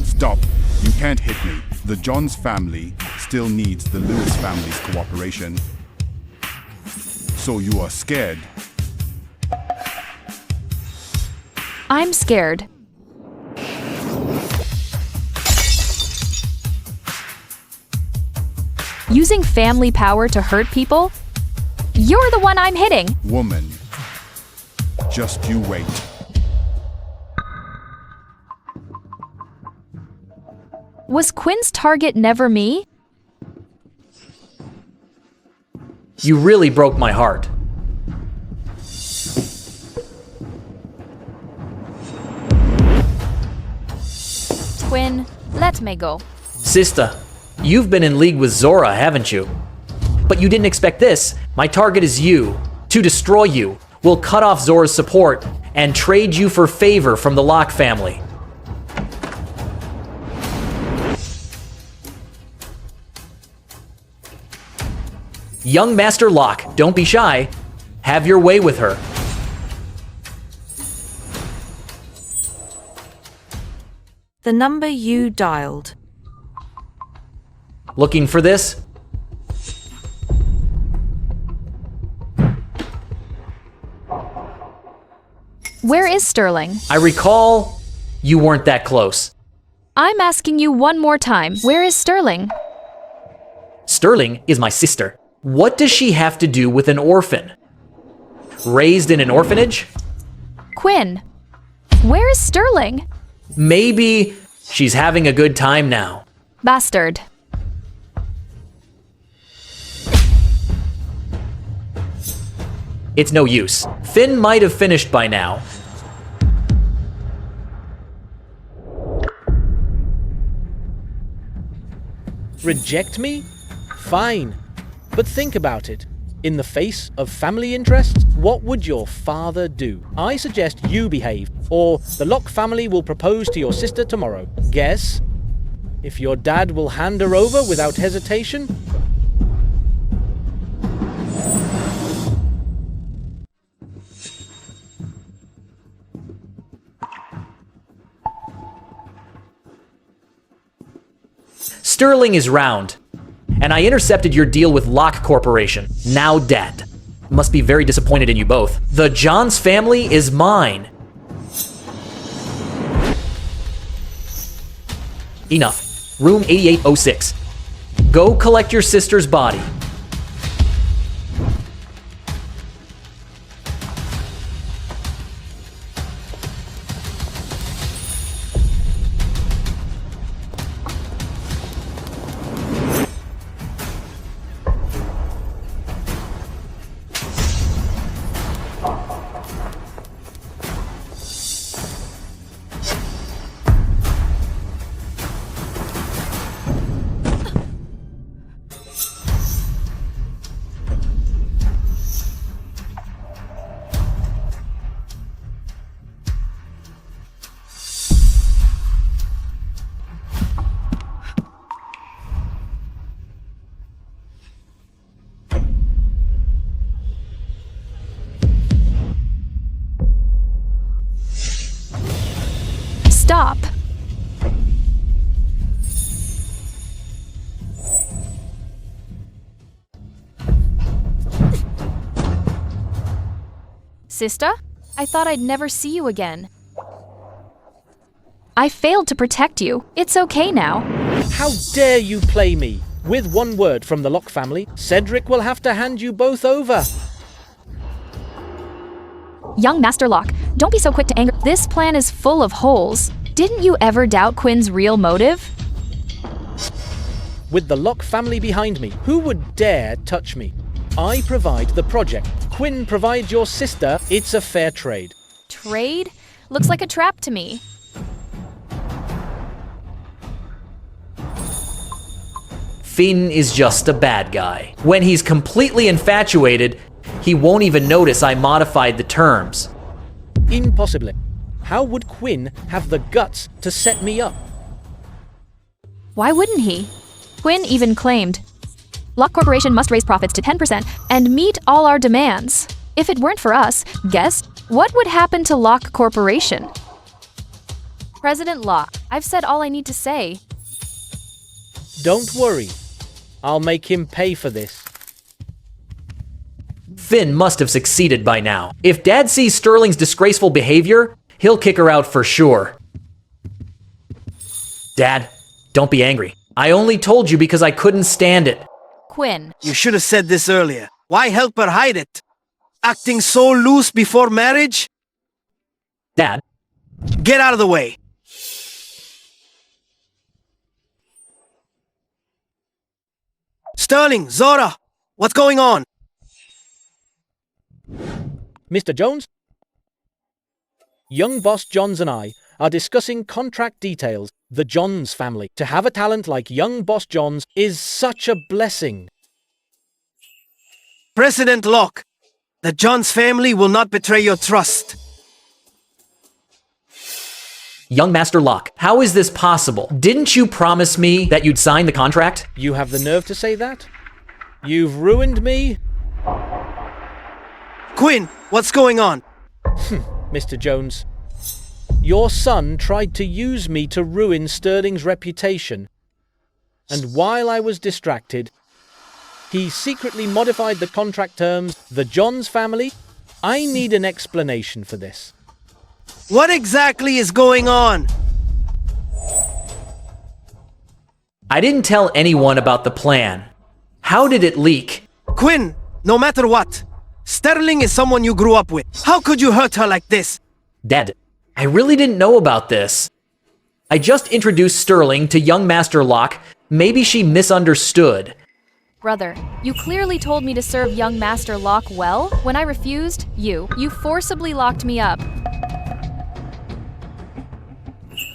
stop. You can't hit me. The Johns family still needs the Lewis family's cooperation. So you are scared. I'm scared. Using family power to hurt people? You're the one I'm hitting! Woman, just you wait. Was Quinn's target never me? You really broke my heart. Quinn, let me go. Sister, you've been in league with Zora, haven't you? But you didn't expect this. My target is you. To destroy you. We'll cut off Zora's support and trade you for favor from the Locke family. Young Master Locke, don't be shy. Have your way with her. The number you dialed. Looking for this? Where is Sterling? I recall you weren't that close. I'm asking you one more time. Where is Sterling? Sterling is my sister. What does she have to do with an orphan? Raised in an orphanage? Quinn, where is Sterling? Maybe she's having a good time now. Bastard. It's no use. Finn might have finished by now. Reject me? Fine. But think about it. In the face of family interests, what would your father do? I suggest you behave, or the Locke family will propose to your sister tomorrow. Guess? If your dad will hand her over without hesitation? Sterling is round, and I intercepted your deal with Locke Corporation, now dead. Must be very disappointed in you both. The Johns family is mine. Enough. Room 8806. Go collect your sister's body. Stop. Sister? I thought I'd never see you again. I failed to protect you. It's okay now. How dare you play me? With one word from the Locke family, Cedric will have to hand you both over. Young Master Locke, don't be so quick to anger. This plan is full of holes. Didn't you ever doubt Quinn's real motive? With the Locke family behind me, who would dare touch me? I provide the project. Quinn provides your sister. It's a fair trade. Trade? Looks like a trap to me. Finn is just a bad guy. When he's completely infatuated, he won't even notice I modified the terms. Impossibly. How would Quinn have the guts to set me up? Why wouldn't he? Quinn even claimed, Locke Corporation must raise profits to 10% and meet all our demands. If it weren't for us, guess what would happen to Locke Corporation? President Locke, I've said all I need to say. Don't worry. I'll make him pay for this. Finn must have succeeded by now. If Dad sees Sterling's disgraceful behavior, he'll kick her out for sure. Dad, don't be angry. I only told you because I couldn't stand it. Quinn. You should have said this earlier. Why help her hide it? Acting so loose before marriage? Dad. Get out of the way. Sterling, Zora, what's going on? Mr. Jones? Young boss Johns and I are discussing contract details. The Johns family. To have a talent like young boss Johns is such a blessing. President Locke, the Johns family will not betray your trust. Young Master Locke, how is this possible? Didn't you promise me that you'd sign the contract? You have the nerve to say that? You've ruined me? Quinn, what's going on? Mr. Jones. Your son tried to use me to ruin Sterling's reputation. And while I was distracted, he secretly modified the contract terms. The Johns family? I need an explanation for this. What exactly is going on? I didn't tell anyone about the plan. How did it leak? Quinn, no matter what, Sterling is someone you grew up with. How could you hurt her like this? Dad, I really didn't know about this. I just introduced Sterling to young Master Locke. Maybe she misunderstood. Brother, you clearly told me to serve young Master Locke well. When I refused, you forcibly locked me up.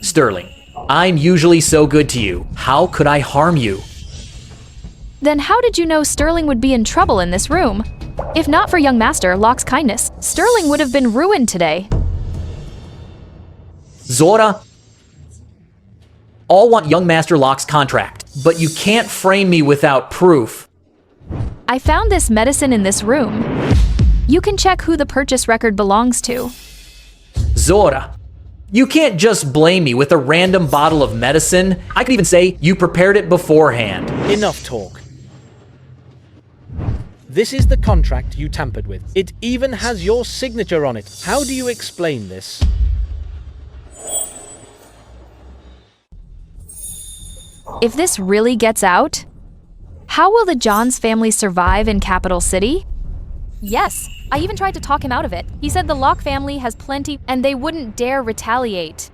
Sterling, I'm usually so good to you. How could I harm you? Then how did you know Sterling would be in trouble in this room? If not for young Master Locke's kindness, Sterling would have been ruined today. Zora, all want young Master Locke's contract, but you can't frame me without proof. I found this medicine in this room. You can check who the purchase record belongs to. Zora, you can't just blame me with a random bottle of medicine. I could even say you prepared it beforehand. Enough talk. This is the contract you tampered with. It even has your signature on it. How do you explain this? If this really gets out, how will the Johns family survive in Capital City? Yes, I even tried to talk him out of it. He said the Locke family has plenty and they wouldn't dare retaliate.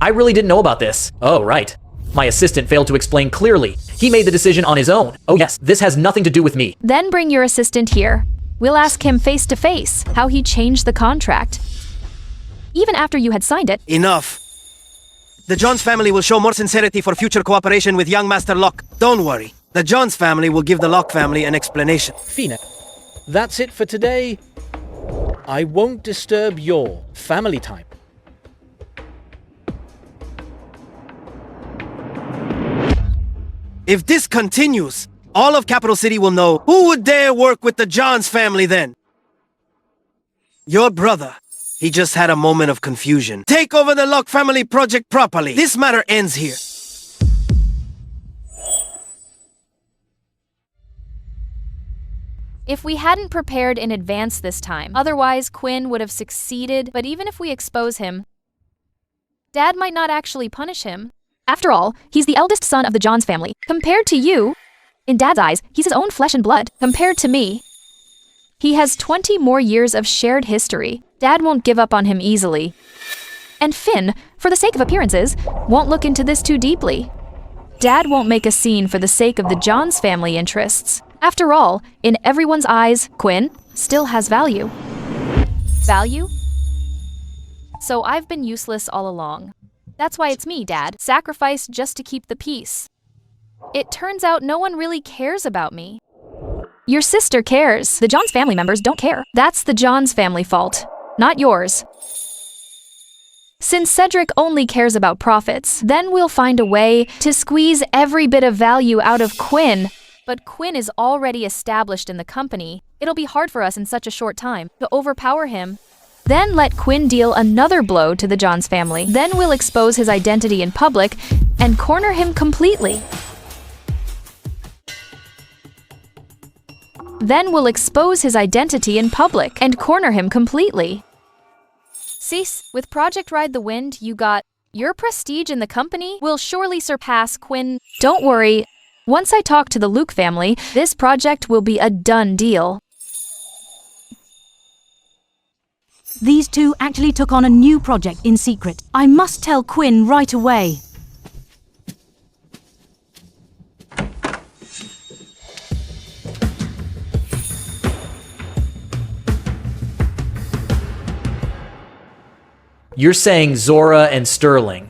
I really didn't know about this. Oh, right. My assistant failed to explain clearly. He made the decision on his own. Oh yes, this has nothing to do with me. Then bring your assistant here. We'll ask him face to face how he changed the contract. Even after you had signed it. Enough. The Johns family will show more sincerity for future cooperation with young Master Locke. Don't worry. The Johns family will give the Locke family an explanation. Fina, that's it for today. I won't disturb your family time. If this continues, all of Capital City will know who would dare work with the Johns family then. Your brother. He just had a moment of confusion. Take over the Locke family project properly. This matter ends here. If we hadn't prepared in advance this time, otherwise Quinn would have succeeded, but even if we expose him, Dad might not actually punish him. After all, he's the eldest son of the Johns family. Compared to you, in Dad's eyes, he's his own flesh and blood. Compared to me, he has 20 more years of shared history. Dad won't give up on him easily. And Finn, for the sake of appearances, won't look into this too deeply. Dad won't make a scene for the sake of the Johns family interests. After all, in everyone's eyes, Quinn still has value. Value? So I've been useless all along. That's why it's me, Dad. Sacrifice just to keep the peace. It turns out no one really cares about me. Your sister cares. The Johns family members don't care. That's the Johns family fault, not yours. Since Cedric only cares about profits, then we'll find a way to squeeze every bit of value out of Quinn. But Quinn is already established in the company. It'll be hard for us in such a short time to overpower him. Then let Quinn deal another blow to the Johns family. Then we'll expose his identity in public and corner him completely. Cease, with Project Ride the Wind, you got your prestige in the company will surely surpass Quinn. Don't worry, once I talk to the Luke family, this project will be a done deal. These two actually took on a new project in secret. I must tell Quinn right away. You're saying Zora and Sterling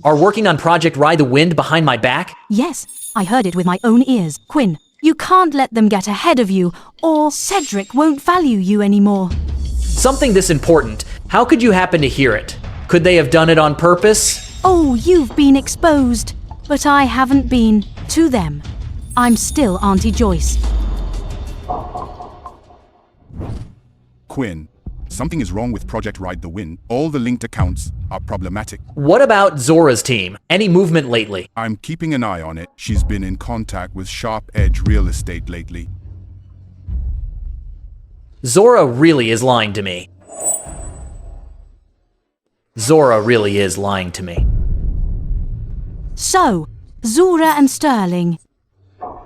are working on Project Ride the Wind behind my back? Yes, I heard it with my own ears. Quinn, you can't let them get ahead of you, or Cedric won't value you anymore. Something this important. How could you happen to hear it? Could they have done it on purpose? Oh, you've been exposed, but I haven't been to them. I'm still Auntie Joyce. Quinn, something is wrong with Project Ride the Wind. All the linked accounts are problematic. What about Zora's team? Any movement lately? I'm keeping an eye on it. She's been in contact with Sharp Edge Real Estate lately. Zora really is lying to me. Zora really is lying to me. So, Zora and Sterling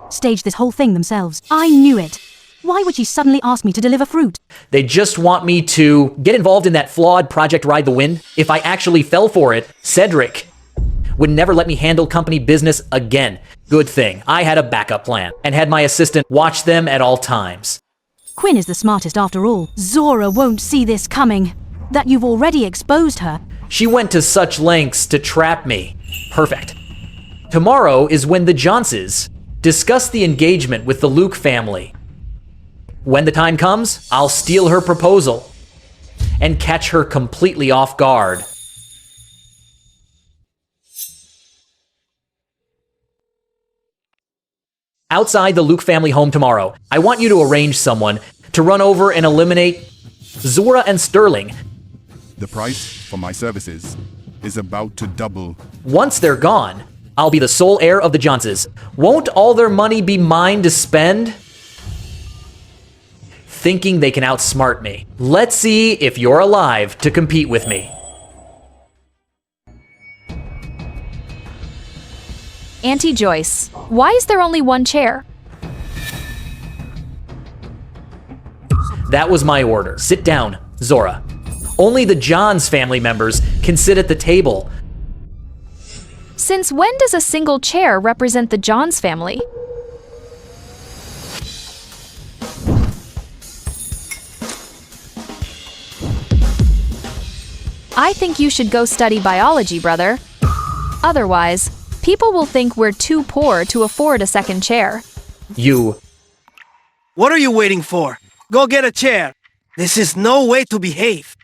staged this whole thing themselves. I knew it. Why would she suddenly ask me to deliver fruit? They just want me to get involved in that flawed Project Ride the Wind. If I actually fell for it, Cedric would never let me handle company business again. Good thing I had a backup plan and had my assistant watch them at all times. Quinn is the smartest after all. Zora won't see this coming. That you've already exposed her. She went to such lengths to trap me. Perfect. Tomorrow is when the Johnses discuss the engagement with the Luke family. When the time comes, I'll steal her proposal and catch her completely off guard. Outside the Luke family home tomorrow, I want you to arrange someone to run over and eliminate Zora and Sterling. The price for my services is about to double. Once they're gone, I'll be the sole heir of the Johnses. Won't all their money be mine to spend? Thinking they can outsmart me. Let's see if you're alive to compete with me. Auntie Joyce, why is there only one chair? That was my order. Sit down, Zora. Only the Johns family members can sit at the table. Since when does a single chair represent the Johns family? I think you should go study biology, brother. Otherwise, people will think we're too poor to afford a second chair. You. What are you waiting for? Go get a chair. This is no way to behave.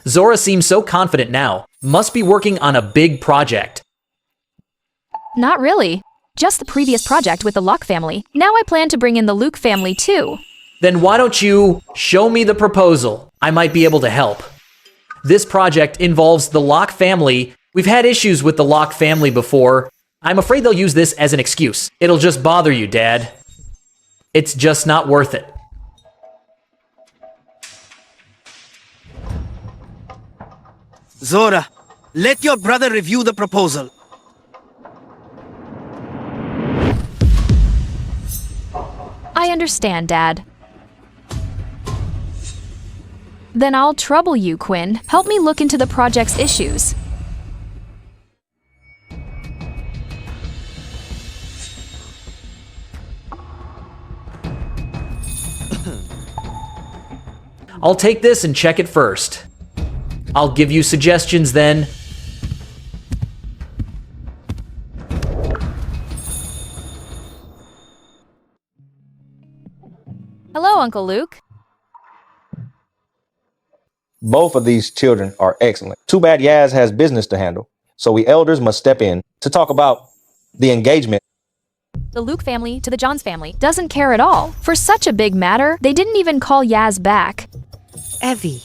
Zora seems so confident now. Must be working on a big project. Not really. Just the previous project with the Locke family. Now I plan to bring in the Luke family too. Then why don't you show me the proposal? I might be able to help. This project involves the Locke family. We've had issues with the Locke family before. I'm afraid they'll use this as an excuse. It'll just bother you, Dad. It's just not worth it. Zora, let your brother review the proposal. I understand, Dad. Then I'll trouble you, Quinn. Help me look into the project's issues. I'll take this and check it first. I'll give you suggestions then. Hello, Uncle Luke. Both of these children are excellent. Too bad Yaz has business to handle, so we elders must step in to talk about the engagement. The Luke family to the Johns family doesn't care at all. For such a big matter, they didn't even call Yaz back. Evie.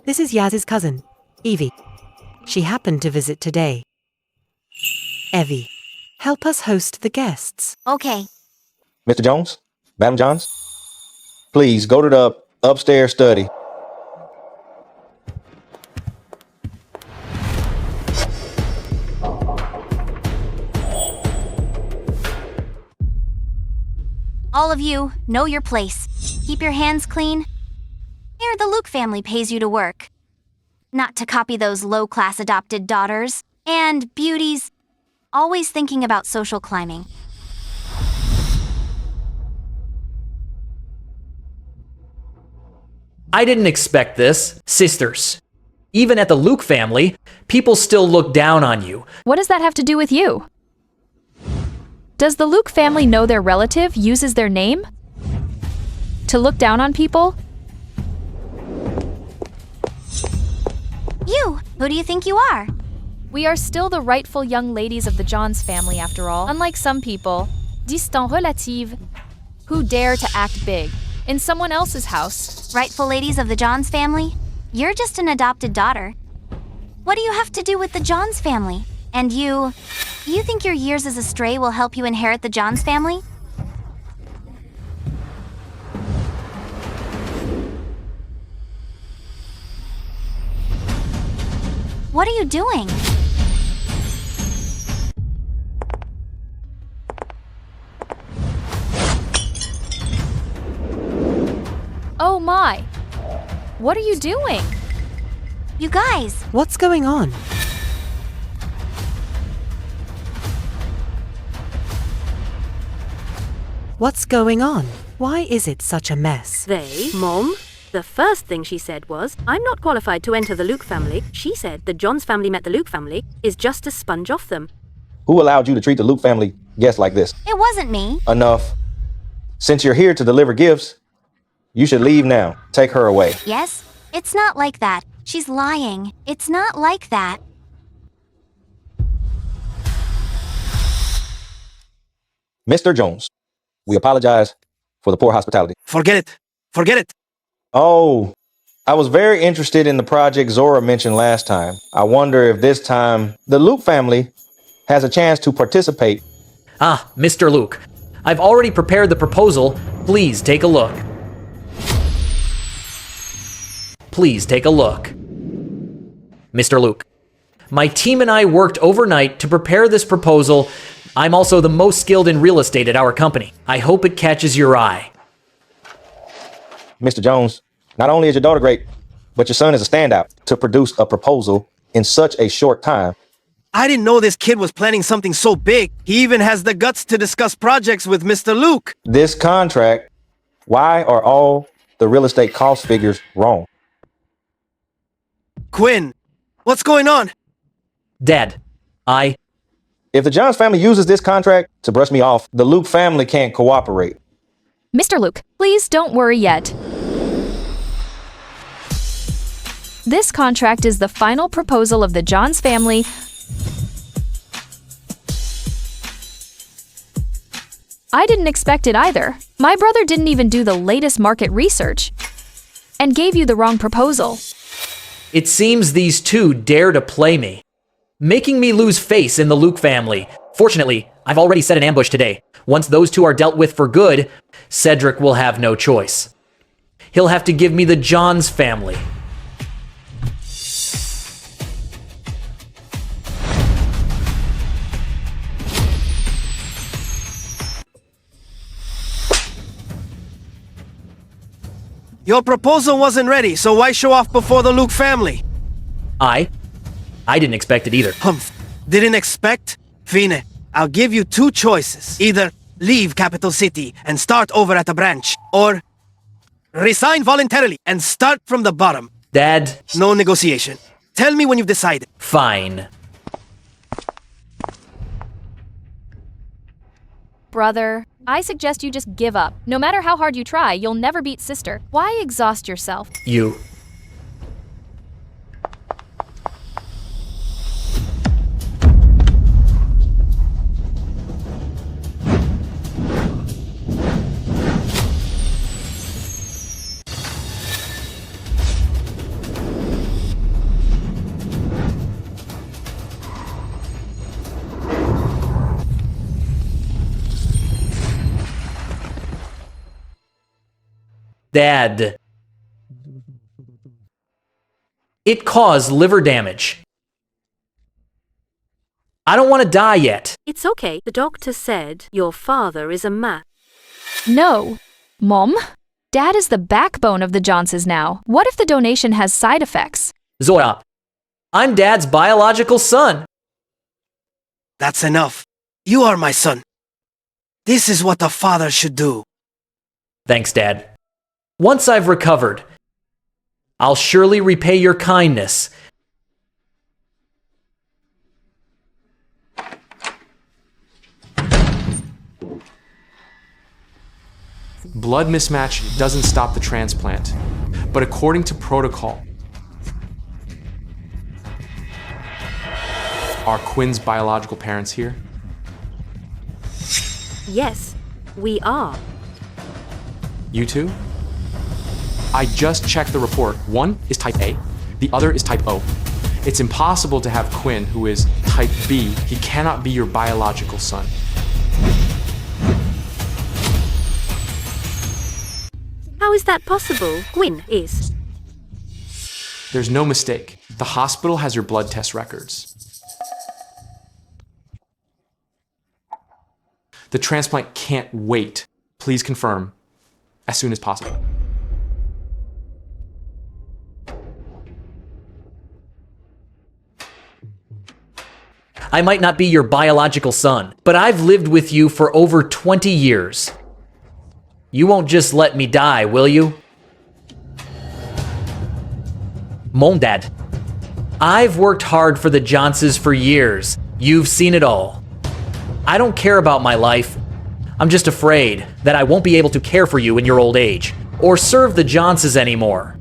This is Yaz's cousin, Evie. She happened to visit today. Evie, help us host the guests. Okay. Mr. Jones, Madam Johns, please go to the upstairs study. All of you, know your place. Keep your hands clean. Here, the Luke family pays you to work. Not to copy those low-class adopted daughters. And beauties, always thinking about social climbing. I didn't expect this. Sisters. Even at the Luke family, people still look down on you. What does that have to do with you? Does the Luke family know their relative uses their name to look down on people? You! Who do you think you are? We are still the rightful young ladies of the Johns family, after all. Unlike some people, distant relative, who dare to act big in someone else's house. Rightful ladies of the Johns family? You're just an adopted daughter. What do you have to do with the Johns family? And you think your years as a stray will help you inherit the Johns family? What are you doing? Oh my! What are you doing? You guys! What's going on? What's going on? Why is it such a mess? They, Mom? The first thing she said was, I'm not qualified to enter the Luke family. She said the Johns family met the Luke family is just to sponge off them. Who allowed you to treat the Luke family guests like this? It wasn't me. Enough. Since you're here to deliver gifts, you should leave now. Take her away. Yes? It's not like that. She's lying. It's not like that. Mr. Jones, we apologize for the poor hospitality. Forget it. Forget it. Oh, I was very interested in the project Zora mentioned last time. I wonder if this time the Luke family has a chance to participate. Ah, Mr. Luke, I've already prepared the proposal. Please take a look. Please take a look. Mr. Luke, my team and I worked overnight to prepare this proposal. I'm also the most skilled in real estate at our company. I hope it catches your eye. Mr. Jones, not only is your daughter great, but your son is a standout to produce a proposal in such a short time. I didn't know this kid was planning something so big. He even has the guts to discuss projects with Mr. Luke. This contract, why are all the real estate cost figures wrong? Quinn, what's going on? Dad, If the Johns family uses this contract to brush me off, the Luke family can't cooperate. Mr. Luke, please don't worry yet. This contract is the final proposal of the Johns family. I didn't expect it either. My brother didn't even do the latest market research and gave you the wrong proposal. it seems these two dare to play me, making me lose face in the Luke family. Fortunately, I've already set an ambush today. Once those two are dealt with for good, Cedric will have no choice. He'll have to give me the Johns family. Your proposal wasn't ready, so why show off before the Luke family? I didn't expect it either. Humph. Didn't expect? Fine, I'll give you two choices. Either leave Capital City and start over at the branch, or Resign voluntarily and start from the bottom. Dad, No negotiation. Tell me when you've decided. fine. Brother, I suggest you just give up. No matter how hard you try, you'll never beat sister. Why exhaust yourself? You. Dad. It caused liver damage. I don't want to die yet. It's okay. The doctor said your father is a man. No. Mom? Dad is the backbone of the Johnses now. What if the donation has side effects? Zora, I'm Dad's biological son. That's enough. You are my son. This is what a father should do. Thanks, Dad. Once I've recovered, I'll surely repay your kindness. Blood mismatch doesn't stop the transplant, but according to protocol, are Quinn's biological parents here? Yes, we are. You two? I just checked the report. One is type A, the other is type O. It's impossible to have Quinn, who is type B. He cannot be your biological son. How is that possible? Quinn is. There's no mistake. The hospital has your blood test records. The transplant can't wait. Please confirm as soon as possible. I might not be your biological son, but I've lived with you for over 20 years. You won't just let me die, will you? Mom, Dad, I've worked hard for the Johnses for years. You've seen it all. I don't care about my life. I'm just afraid that I won't be able to care for you in your old age, or serve the Johnses anymore.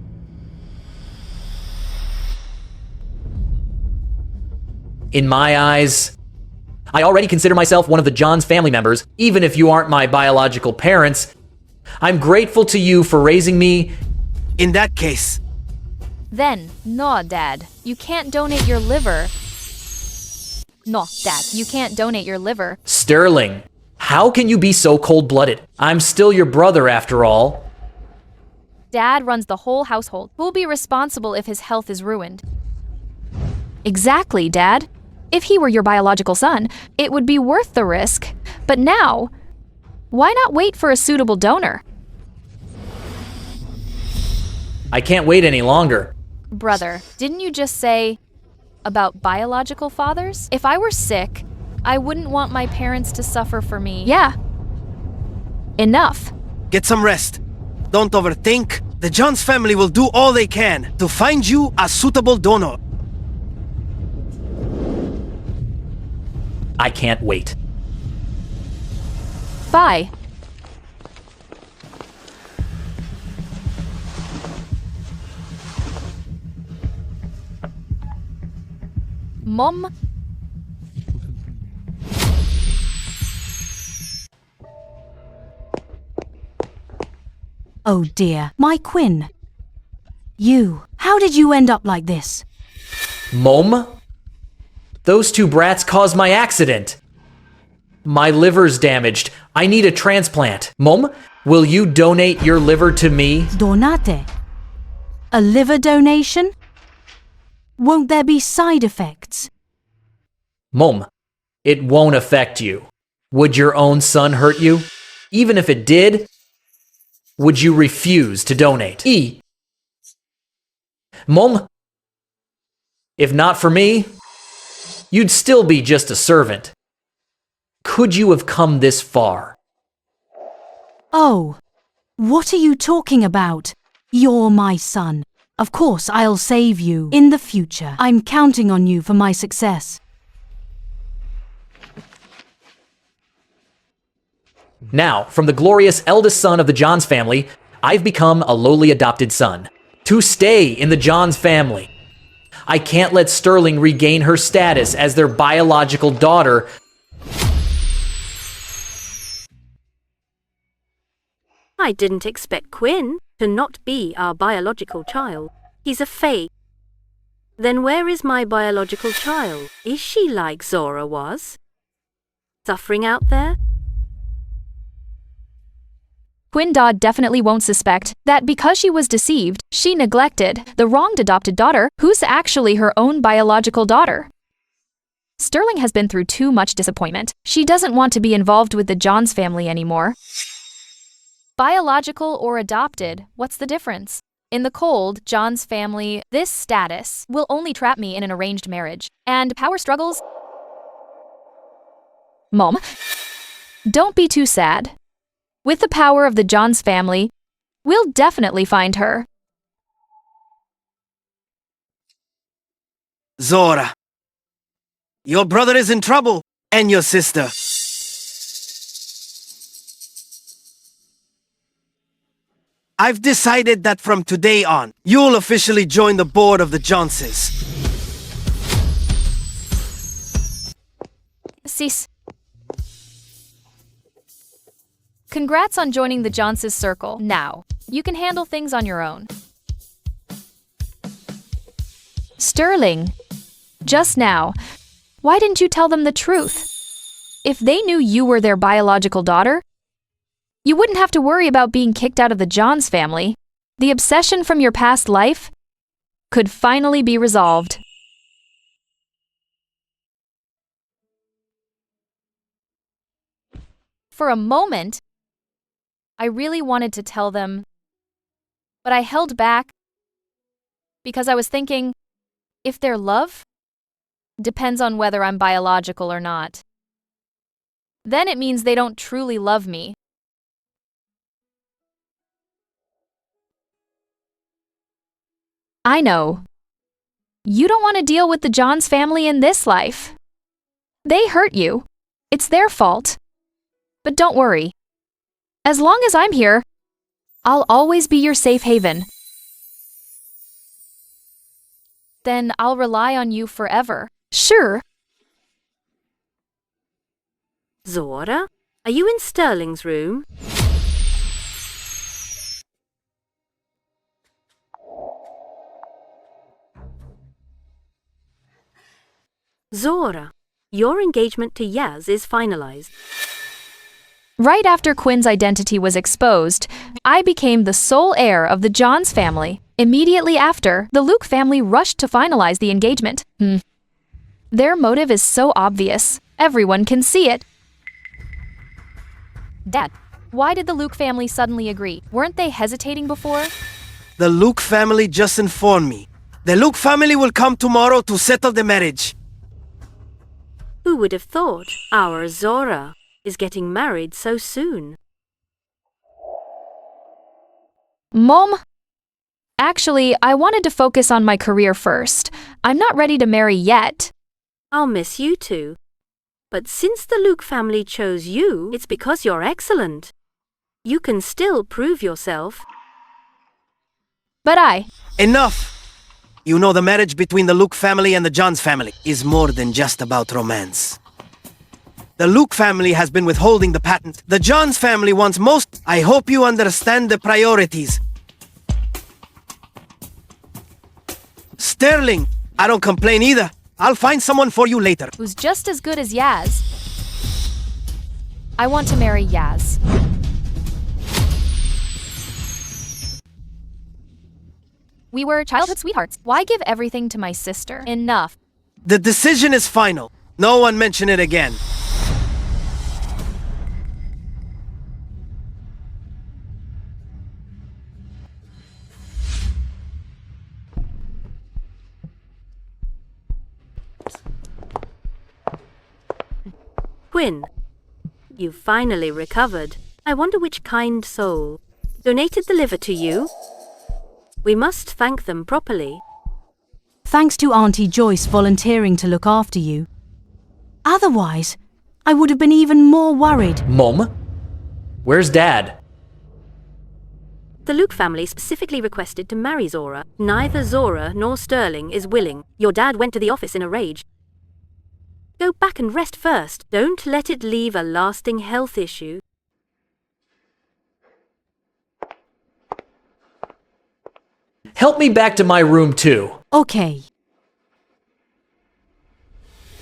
In my eyes, I already consider myself one of the Johns family members, even if you aren't my biological parents. I'm grateful to you for raising me. In that case, Then, no, Dad. You can't donate your liver. No, Dad, you can't donate your liver. Sterling, how can you be so cold-blooded? I'm still your brother after all. Dad runs the whole household. Who'll be responsible if his health is ruined? Exactly, Dad. If he were your biological son, it would be worth the risk. But now, why not wait for a suitable donor? I can't wait any longer. Brother, didn't you just say about biological fathers? If I were sick, I wouldn't want my parents to suffer for me. Yeah. Enough. get some rest. Don't overthink. The Johns family will do all they can to find you a suitable donor. I can't wait. Bye. Mom? Oh dear, my Quinn. How did you end up like this? Mom? Those two brats caused my accident. My liver's damaged. I need a transplant. Mom, will you donate your liver to me? Donate? A liver donation? Won't there be side effects? Mom, it won't affect you. Would your own son hurt you? Even if it did, would you refuse to donate? Mom, if not for me, you'd still be just a servant. Could you have come this far? Oh, What are you talking about? You're my son. Of course I'll save you in the future. I'm counting on you for my success. Now, from the glorious eldest son of the Johns family, I've become a lowly adopted son. To stay in the Johns family. I can't let Sterling regain her status as their biological daughter. I didn't expect Quinn to not be our biological child. He's a fake. Then where is my biological child? Is she like Zora was? Suffering out there? Quinn Dodd definitely won't suspect that because she was deceived, she neglected the wronged adopted daughter, who's actually her own biological daughter. Sterling has been through too much disappointment. She doesn't want to be involved with the Johns family anymore. Biological or adopted, what's the difference? In the cold, Johns family, this status will only trap me in an arranged marriage. And power struggles? Mom, don't be too sad. With the power of the Johns family, we'll definitely find her. Zora, your brother is in trouble, and your sister. I've decided that from today on, you'll officially join the board of the Johnses. Sis. Congrats on joining the Johnses circle. Now, you can handle things on your own. Sterling, just now, why didn't you tell them the truth? If they knew you were their biological daughter, you wouldn't have to worry about being kicked out of the Johns family. The obsession from your past life could finally be resolved. For a moment, I really wanted to tell them, but I held back because I was thinking, if their love depends on whether I'm biological or not, then it means they don't truly love me. I know. You don't want to deal with the Johns family in this life. They hurt you. It's their fault. But don't worry. As long as I'm here, I'll always be your safe haven. Then I'll rely on you forever. Sure. Zora, are you in Sterling's room? Zora, your engagement to Yaz is finalized. Right after Quinn's identity was exposed, I became the sole heir of the Johns family. Immediately after, the Luke family rushed to finalize the engagement. Their motive is so obvious. Everyone can see it. Dad, why did the Luke family suddenly agree? Weren't they hesitating before? The Luke family just informed me. The Luke family will come tomorrow to settle the marriage. Who would have thought our Zora is getting married so soon? Mom? Actually, I wanted to focus on my career first. I'm not ready to marry yet. I'll miss you too. But since the Luke family chose you, it's because you're excellent. You can still prove yourself. But Enough! You know the marriage between the Luke family and the Johns family is more than just about romance. The Luke family has been withholding the patent. The Johns family wants most. I hope you understand the priorities. Sterling, I don't complain either. I'll find someone for you later. Who's just as good as Yaz. I want to marry Yaz. We were childhood sweethearts. Why give everything to my sister? Enough. The decision is final. No one mention it again. Quinn, you finally recovered. I wonder which kind soul donated the liver to you. We must thank them properly. Thanks to Auntie Joyce volunteering to look after you. Otherwise, I would have been even more worried. Mom? Where's Dad? The Luke family specifically requested to marry Zora. Neither Zora nor Sterling is willing. Your dad went to the office in a rage. Go back and rest first. Don't let it leave a lasting health issue. Help me back to my room too. Okay.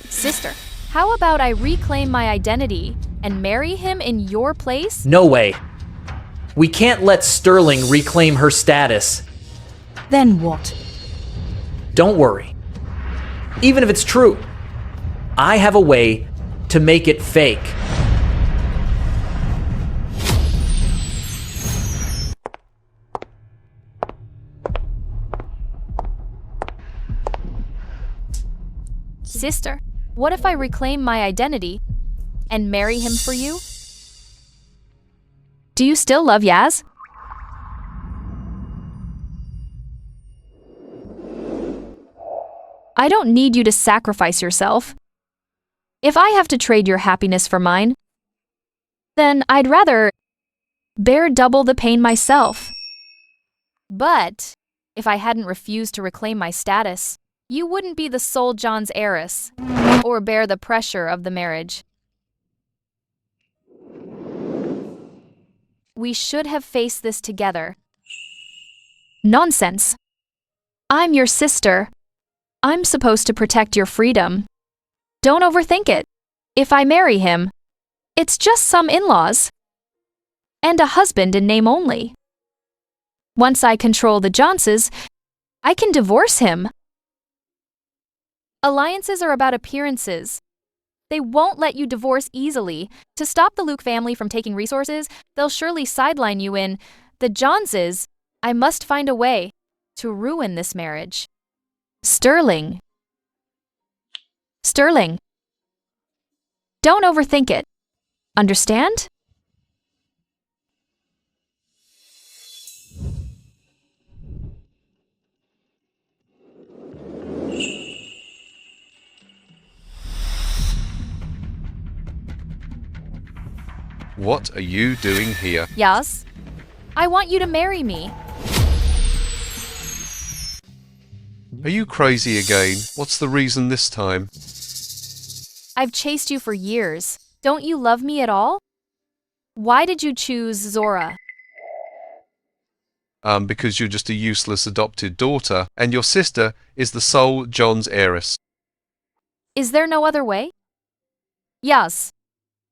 Sister, how about I reclaim my identity and marry him in your place? No way. We can't let Sterling reclaim her status. Then what? Don't worry. Even if it's true, I have a way to make it fake. Sister, what if I reclaim my identity and marry him for you? Do you still love Yaz? I don't need you to sacrifice yourself. If I have to trade your happiness for mine, then I'd rather bear double the pain myself. But if I hadn't refused to reclaim my status, you wouldn't be the sole John's heiress or bear the pressure of the marriage. We should have faced this together. Nonsense. I'm your sister. I'm supposed to protect your freedom. Don't overthink it. If I marry him, it's just some in-laws. And a husband in name only. Once I control the Johnses, I can divorce him. Alliances are about appearances. They won't let you divorce easily. To stop the Luke family from taking resources, they'll surely sideline you in the Joneses. I must find a way to ruin this marriage. Sterling. Sterling. Don't overthink it. Understand? What are you doing here? Yes. I want you to marry me. Are you crazy again? What's the reason this time? I've chased you for years. Don't you love me at all? Why did you choose Zora? Because you're just a useless adopted daughter, and your sister is the sole John's heiress. Is there no other way? Yes.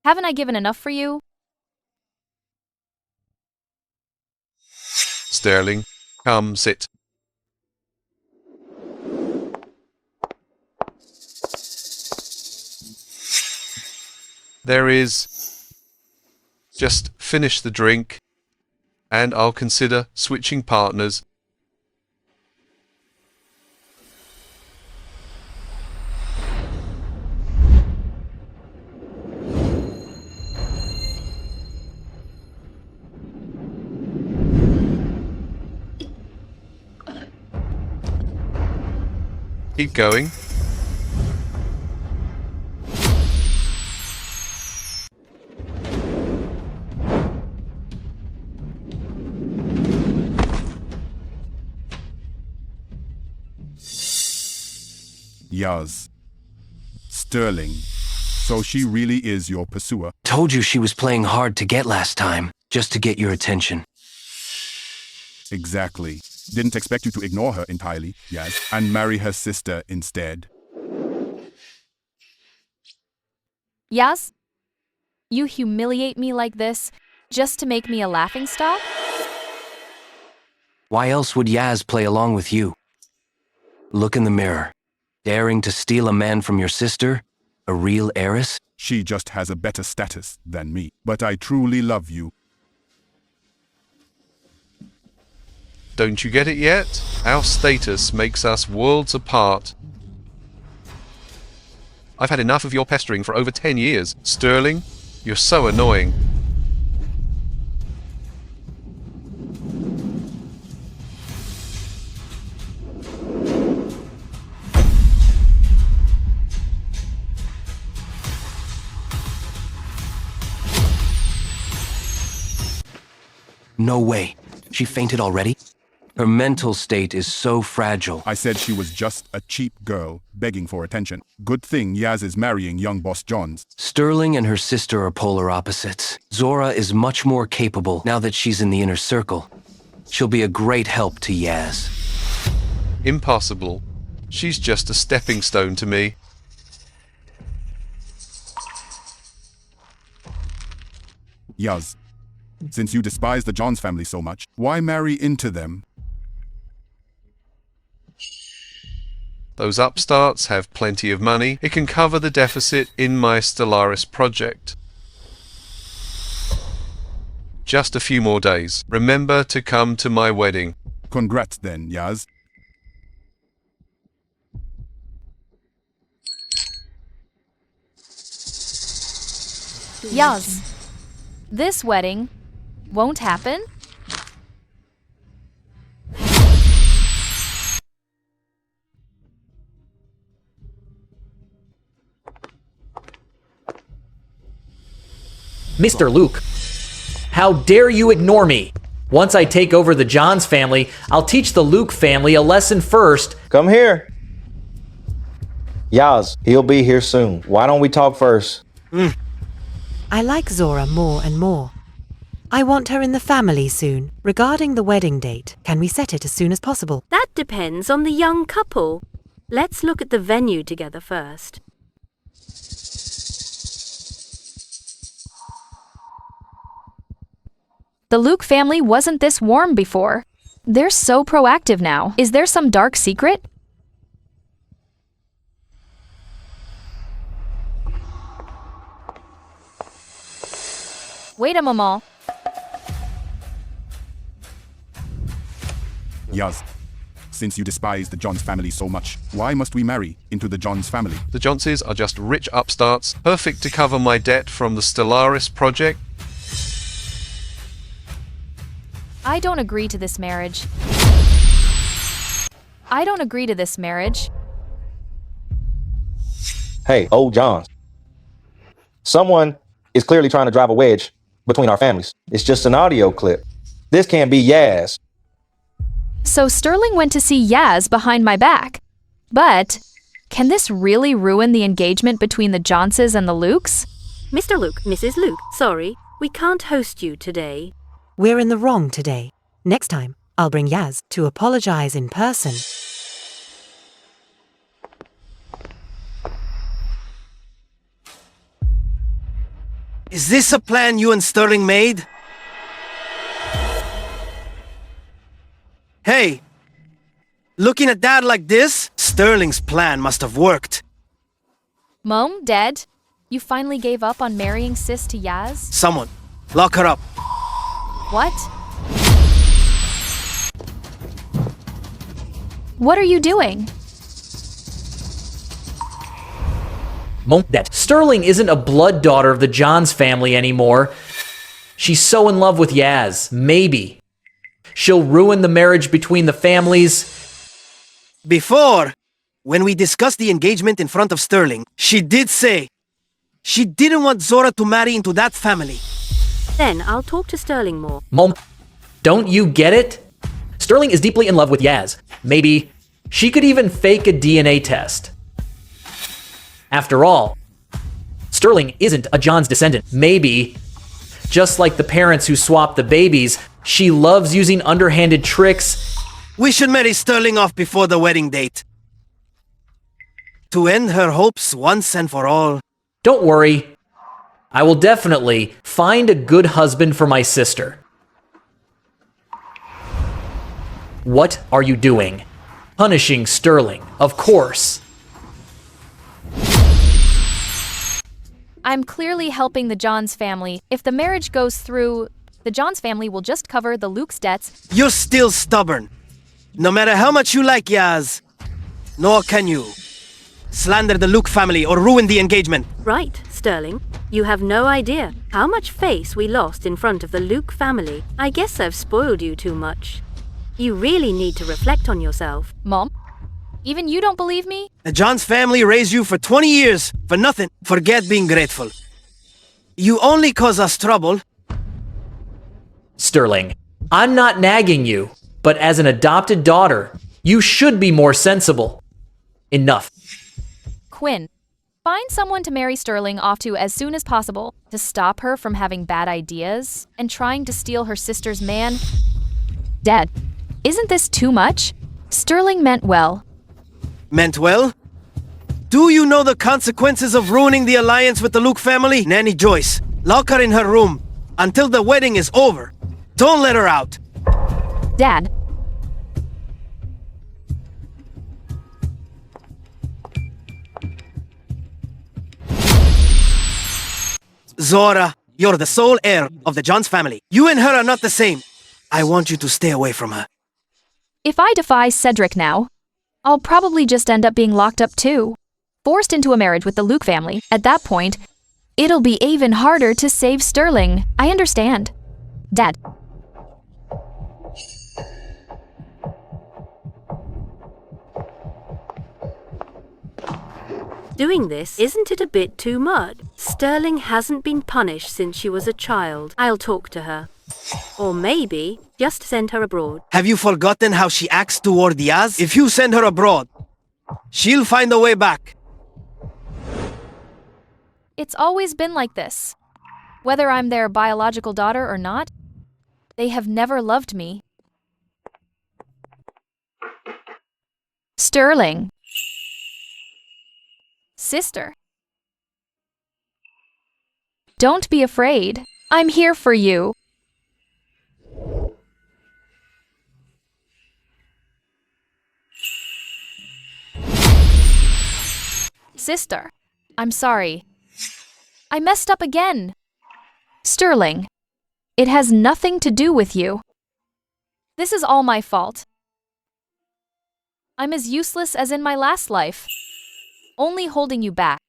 Haven't I given enough for you? Sterling, come sit. There is... Just finish the drink, and I'll consider switching partners. Keep going. Yaz. Sterling. So she really is your pursuer? Told you she was playing hard to get last time, just to get your attention. Exactly. Didn't expect you to ignore her entirely, Yaz, and marry her sister instead. Yes? You humiliate me like this just to make me a laughingstock? Why else would Yaz play along with you? Look in the mirror. Daring to steal a man from your sister? A real heiress? She just has a better status than me, but I truly love you. Don't you get it yet? Our status makes us worlds apart. I've had enough of your pestering for over 10 years. Sterling, you're so annoying. No way. She fainted already? Her mental state is so fragile. I said she was just a cheap girl begging for attention. Good thing Yaz is marrying young Boss Johns. Sterling and her sister are polar opposites. Zora is much more capable now that she's in the inner circle. She'll be a great help to Yaz. Impossible. She's just a stepping stone to me. Yaz, since you despise the Johns family so much, why marry into them? Those upstarts have plenty of money. It can cover the deficit in my Stellaris project. Just a few more days. Remember to come to my wedding. Congrats then, Yaz. Yaz, this wedding won't happen? Mr. Luke, how dare you ignore me? Once I take over the Johns family, I'll teach the Luke family a lesson first. Come here. Yaz, he'll be here soon. Why don't we talk first? I like Zora more and more. I want her in the family soon. Regarding the wedding date, can we set it as soon as possible? That depends on the young couple. Let's look at the venue together first. The Luke family wasn't this warm before. They're so proactive now. Is there some dark secret? Wait a moment. Yaz, since you despise the Johns family so much, why must we marry into the Johns family? The Johnses are just rich upstarts, perfect to cover my debt from the Stellaris project. I don't agree to this marriage. I don't agree to this marriage. Hey, old Johns. Someone is clearly trying to drive a wedge between our families. It's just an audio clip. This can't be Yaz. So Sterling went to see Yaz behind my back. But can this really ruin the engagement between the Johnses and the Lukes? Mr. Luke, Mrs. Luke, sorry, we can't host you today. We're in the wrong today. Next time, I'll bring Yaz to apologize in person. Is this a plan you and Sterling made? Hey, looking at Dad like this, Sterling's plan must have worked. Mom, Dad, you finally gave up on marrying Sis to Yaz? Someone, lock her up. What? What are you doing? That Sterling isn't a blood daughter of the Johns family anymore. She's so in love with Yaz. Maybe she'll ruin the marriage between the families. Before, when we discussed the engagement in front of Sterling, she did say she didn't want Zora to marry into that family. Then I'll talk to Sterling more. Mom, don't you get it? Sterling is deeply in love with Yaz. Maybe she could even fake a DNA test. After all, Sterling isn't a Johns descendant. Maybe, just like the parents who swapped the babies, she loves using underhanded tricks. We should marry Sterling off before the wedding date. To end her hopes once and for all. Don't worry. I will definitely find a good husband for my sister. What are you doing? Punishing Sterling, of course. I'm clearly helping the Johns family. If the marriage goes through, the Johns family will just cover the Luke's debts. You're still stubborn. No matter how much you like Yaz, nor can you slander the Luke family or ruin the engagement. Right, Sterling. You have no idea how much face we lost in front of the Luke family. I guess I've spoiled you too much. You really need to reflect on yourself. Mom, even you don't believe me? The Johns family raised you for 20 years for nothing. Forget being grateful. You only cause us trouble. Sterling, I'm not nagging you, but as an adopted daughter, you should be more sensible. Enough. Quinn, find someone to marry Sterling off to as soon as possible to stop her from having bad ideas and trying to steal her sister's man. Dad, isn't this too much? Sterling meant well. Meant well? Do you know the consequences of ruining the alliance with the Luke family? Nanny Joyce, lock her in her room until the wedding is over. Don't let her out. Dad. Zora, you're the sole heir of the Johns family. You and her are not the same. I want you to stay away from her. If I defy Cedric now, I'll probably just end up being locked up too. Forced into a marriage with the Luke family. At that point, it'll be even harder to save Sterling. I understand. Dad. Doing this, isn't it a bit too much? Sterling hasn't been punished since she was a child. I'll talk to her. Or maybe just send her abroad. Have you forgotten how she acts toward Diaz? If you send her abroad, she'll find a way back. It's always been like this. Whether I'm their biological daughter or not, they have never loved me. Sterling. Sister. Don't be afraid. I'm here for you. Sister, I'm sorry. I messed up again. Sterling, it has nothing to do with you. This is all my fault. I'm as useless as in my last life, only holding you back.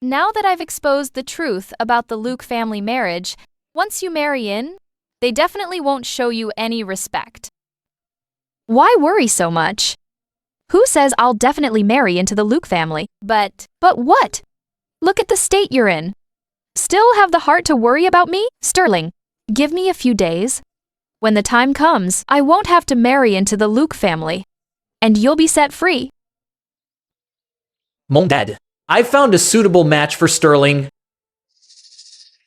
Now that I've exposed the truth about the Luke family marriage, once you marry in, they definitely won't show you any respect. Why worry so much? Who says I'll definitely marry into the Luke family? But what? Look at the state you're in. Still have the heart to worry about me? Sterling, give me a few days. When the time comes, I won't have to marry into the Luke family, and you'll be set free. Mon dad, I've found a suitable match for Sterling.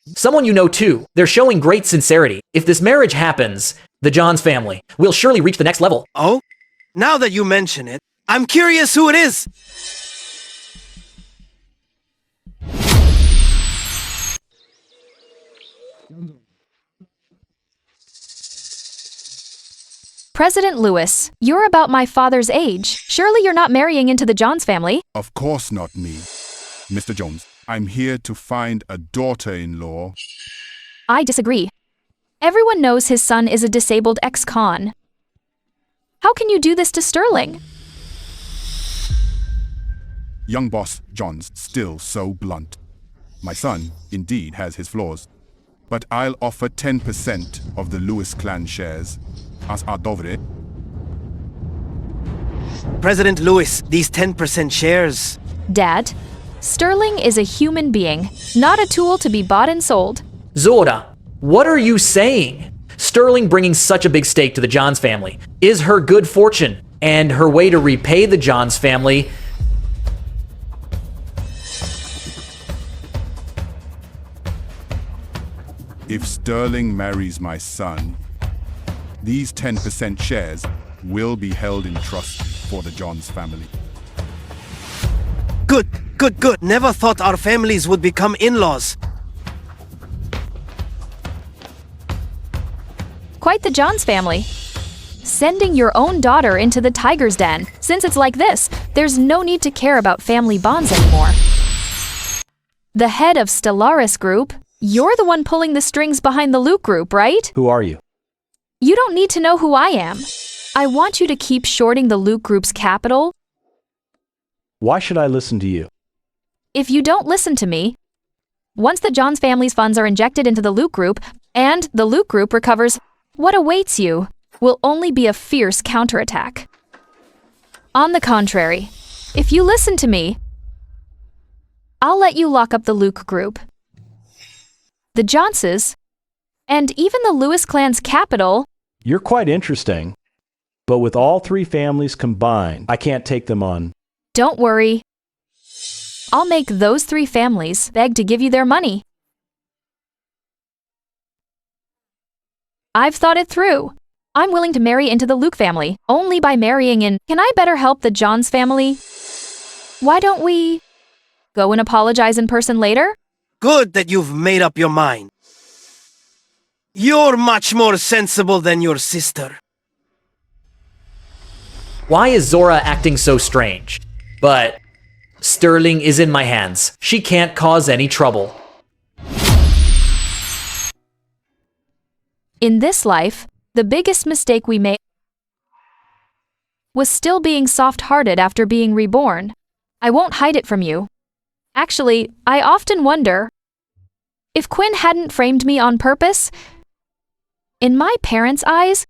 Someone you know too. They're showing great sincerity. If this marriage happens, the Johns family will surely reach the next level. Oh? Now that you mention it, I'm curious who it is. President Lewis, you're about my father's age. Surely you're not marrying into the Johns family? Of course not me. Mr. Jones, I'm here to find a daughter-in-law. I disagree. Everyone knows his son is a disabled ex-con. How can you do this to Sterling? Young boss John's still so blunt. My son, indeed, has his flaws. But I'll offer 10% of the Lewis clan shares. As a dovre. President Lewis, these 10% shares. Dad, Sterling is a human being, not a tool to be bought and sold. Zora, what are you saying? Sterling bringing such a big stake to the Johns family is her good fortune, and her way to repay the Johns family. If Sterling marries my son, these 10% shares will be held in trust for the Johns family. Good. Never thought our families would become in-laws. Quite the Johns family. Sending your own daughter into the tiger's den. Since it's like this, there's no need to care about family bonds anymore. The head of Stellaris Group, you're the one pulling the strings behind the Luke Group, right? Who are you? You don't need to know who I am. I want you to keep shorting the Luke Group's capital. Why should I listen to you? If you don't listen to me, once the Johns family's funds are injected into the Luke Group, and the Luke Group recovers, what awaits you will only be a fierce counterattack. On the contrary, if you listen to me, I'll let you lock up the Luke Group. The Johnses, and even the Lewis clan's capital, You're quite interesting. But with all three families combined, I can't take them on. Don't worry. I'll make those three families beg to give you their money. I've thought it through. I'm willing to marry into the Luke family, only by marrying in. Can I better help the Johns family? Why don't we go and apologize in person later? Good that you've made up your mind. You're much more sensible than your sister. Why is Zora acting so strange? But Sterling is in my hands. She can't cause any trouble. In this life, the biggest mistake we made was still being soft-hearted after being reborn. I won't hide it from you. Actually, I often wonder if Quinn hadn't framed me on purpose. In my parents' eyes,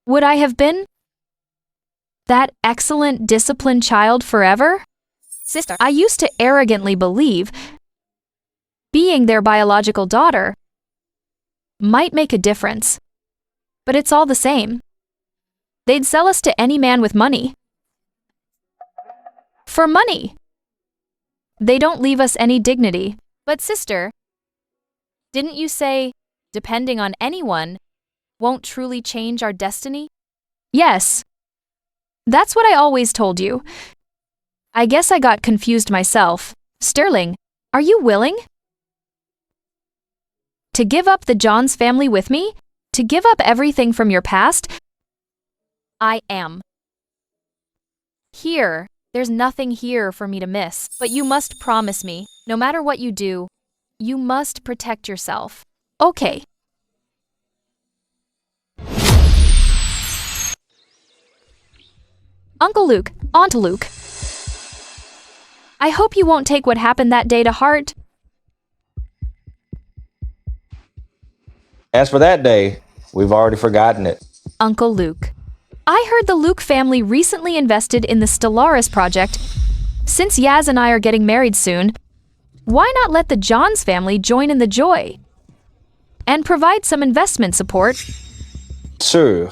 would I have been that excellent, disciplined child forever? Sister, I used to arrogantly believe being their biological daughter might make a difference, but it's all the same. They'd sell us to any man with money. For money. They don't leave us any dignity. But sister, didn't you say depending on anyone won't truly change our destiny? Yes. That's what I always told you. I guess I got confused myself. Sterling, are you willing to give up the Johns family with me? To give up everything from your past? I am. Here, there's nothing here for me to miss. But you must promise me, no matter what you do, you must protect yourself. Okay. Uncle Luke, Aunt Luke. I hope you won't take what happened that day to heart. As for that day, we've already forgotten it. Uncle Luke. I heard the Luke family recently invested in the Stellaris project. Since Yaz and I are getting married soon, why not let the Johns family join in the joy and provide some investment support? Sure.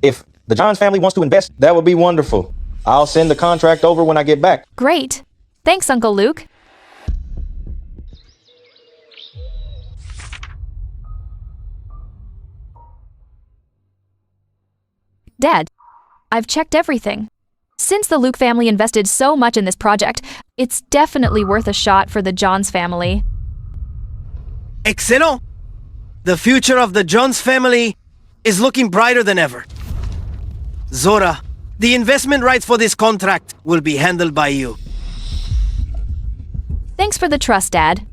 If the Johns family wants to invest, that would be wonderful. I'll send the contract over when I get back. Great. Thanks, Uncle Luke. Dad, I've checked everything. Since the Luke family invested so much in this project, it's definitely worth a shot for the Johns family. Excellent! The future of the Johns family is looking brighter than ever. Zora, the investment rights for this contract will be handled by you. Thanks for the trust, Dad.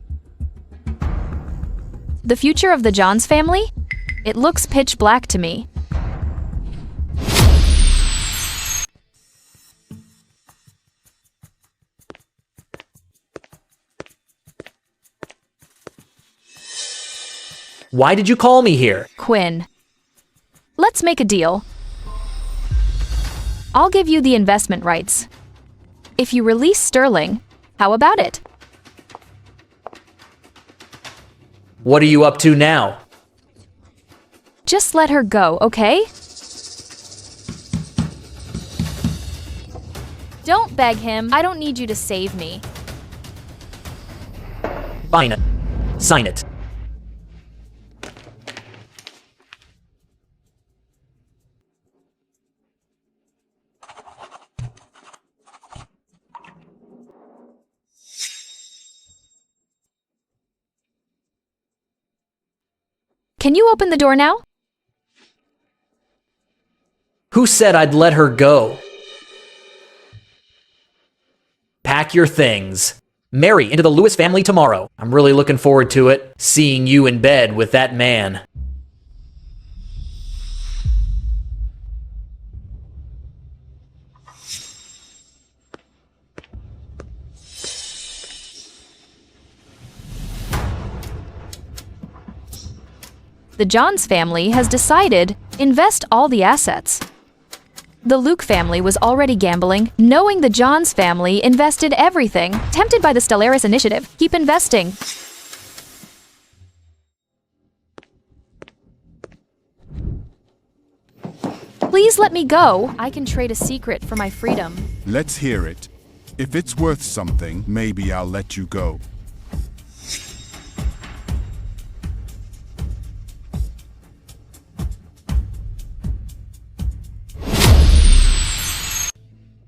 The future of the Johns family? It looks pitch black to me. Why did you call me here? Quinn, let's make a deal. I'll give you the investment rights. If you release Sterling, how about it? What are you up to now? Just let her go, okay? Don't beg him. I don't need you to save me. Fine. Sign it. Can you open the door now? Who said I'd let her go? Pack your things. Marry into the Lewis family tomorrow. I'm really looking forward to it. Seeing you in bed with that man. The Johns family has decided invest all the assets. The Luke family was already gambling, knowing the Johns family invested everything. Tempted by the Stellaris initiative, keep investing. Please let me go. I can trade a secret for my freedom. Let's hear it. If it's worth something, maybe I'll let you go.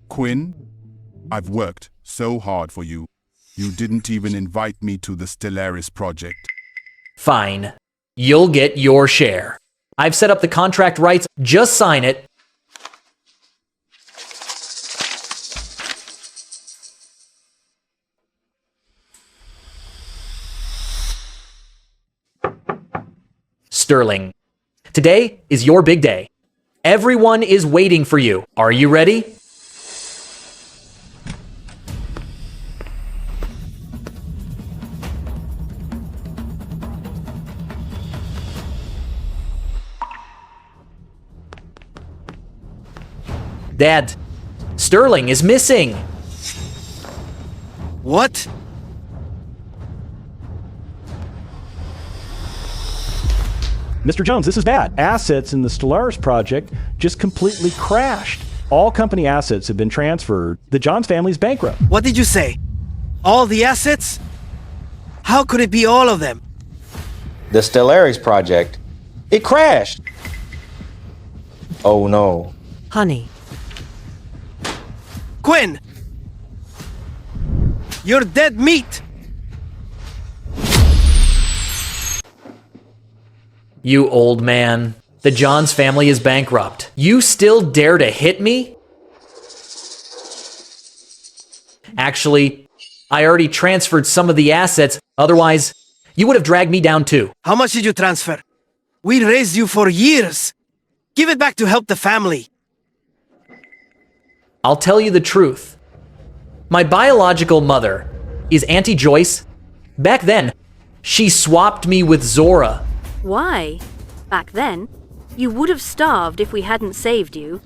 Quinn, I've worked so hard for you. You didn't even invite me to the Stellaris project. Fine. You'll get your share. I've set up the contract rights. Just sign it. Sterling, today is your big day. Everyone is waiting for you. Are you ready? Dad, Sterling is missing. What? Mr. Jones, this is bad. Assets in the Stellaris project just completely crashed. All company assets have been transferred. The Johns family's bankrupt. What did you say? All the assets? How could it be all of them? The Stellaris project. It crashed. Oh no. Honey, Quinn! You're dead meat! You old man. The Johns family is bankrupt. You still dare to hit me? Actually, I already transferred some of the assets. Otherwise, you would have dragged me down too. How much did you transfer? We raised you for years. Give it back to help the family. I'll tell you the truth. My biological mother is Auntie Joyce. Back then, she swapped me with Zora. Why? Back then, you would have starved if we hadn't saved you.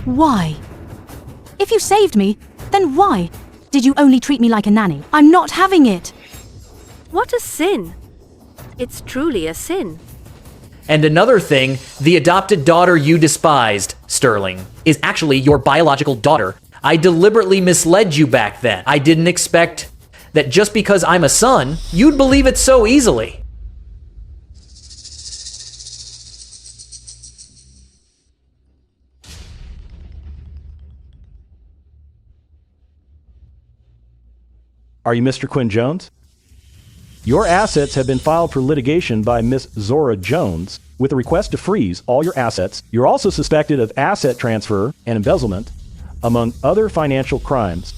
Why? If you saved me, then why? Did you only treat me like a nanny? I'm not having it. What a sin. It's truly a sin. And another thing, the adopted daughter you despised, Sterling, is actually your biological daughter. I deliberately misled you back then. I didn't expect that just because I'm a son, you'd believe it so easily. Are you Mr. Quinn Jones? Your assets have been filed for litigation by Miss Zora Jones with a request to freeze all your assets. You're also suspected of asset transfer and embezzlement, among other financial crimes.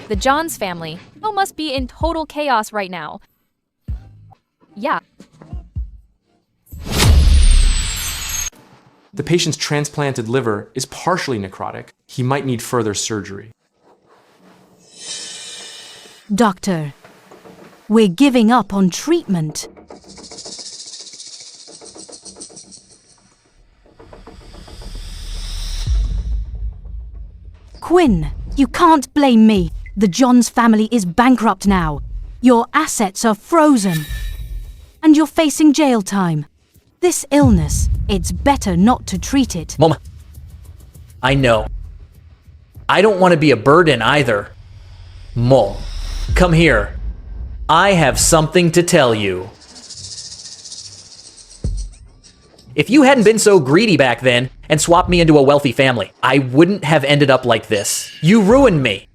The Johns family must be in total chaos right now. Yeah. The patient's transplanted liver is partially necrotic. He might need further surgery. Doctor, we're giving up on treatment. Quinn, you can't blame me. The Johns family is bankrupt now. Your assets are frozen. And you're facing jail time. This illness, it's better not to treat it. Mom, I know. I don't want to be a burden either. Mom, come here. I have something to tell you. If you hadn't been so greedy back then and swapped me into a wealthy family, I wouldn't have ended up like this. You ruined me.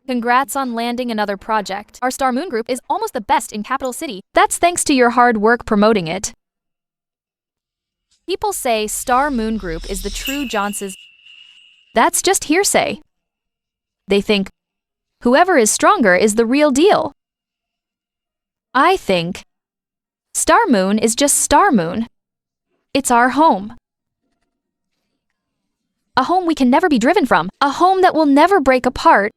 Congrats on landing another project. Our Star Moon group is almost the best in Capital City. That's thanks to your hard work promoting it. People say Star Moon Group is the true Johns's. That's just hearsay. They think whoever is stronger is the real deal. I think Star Moon is just Star Moon. It's our home. A home we can never be driven from. A home that will never break apart.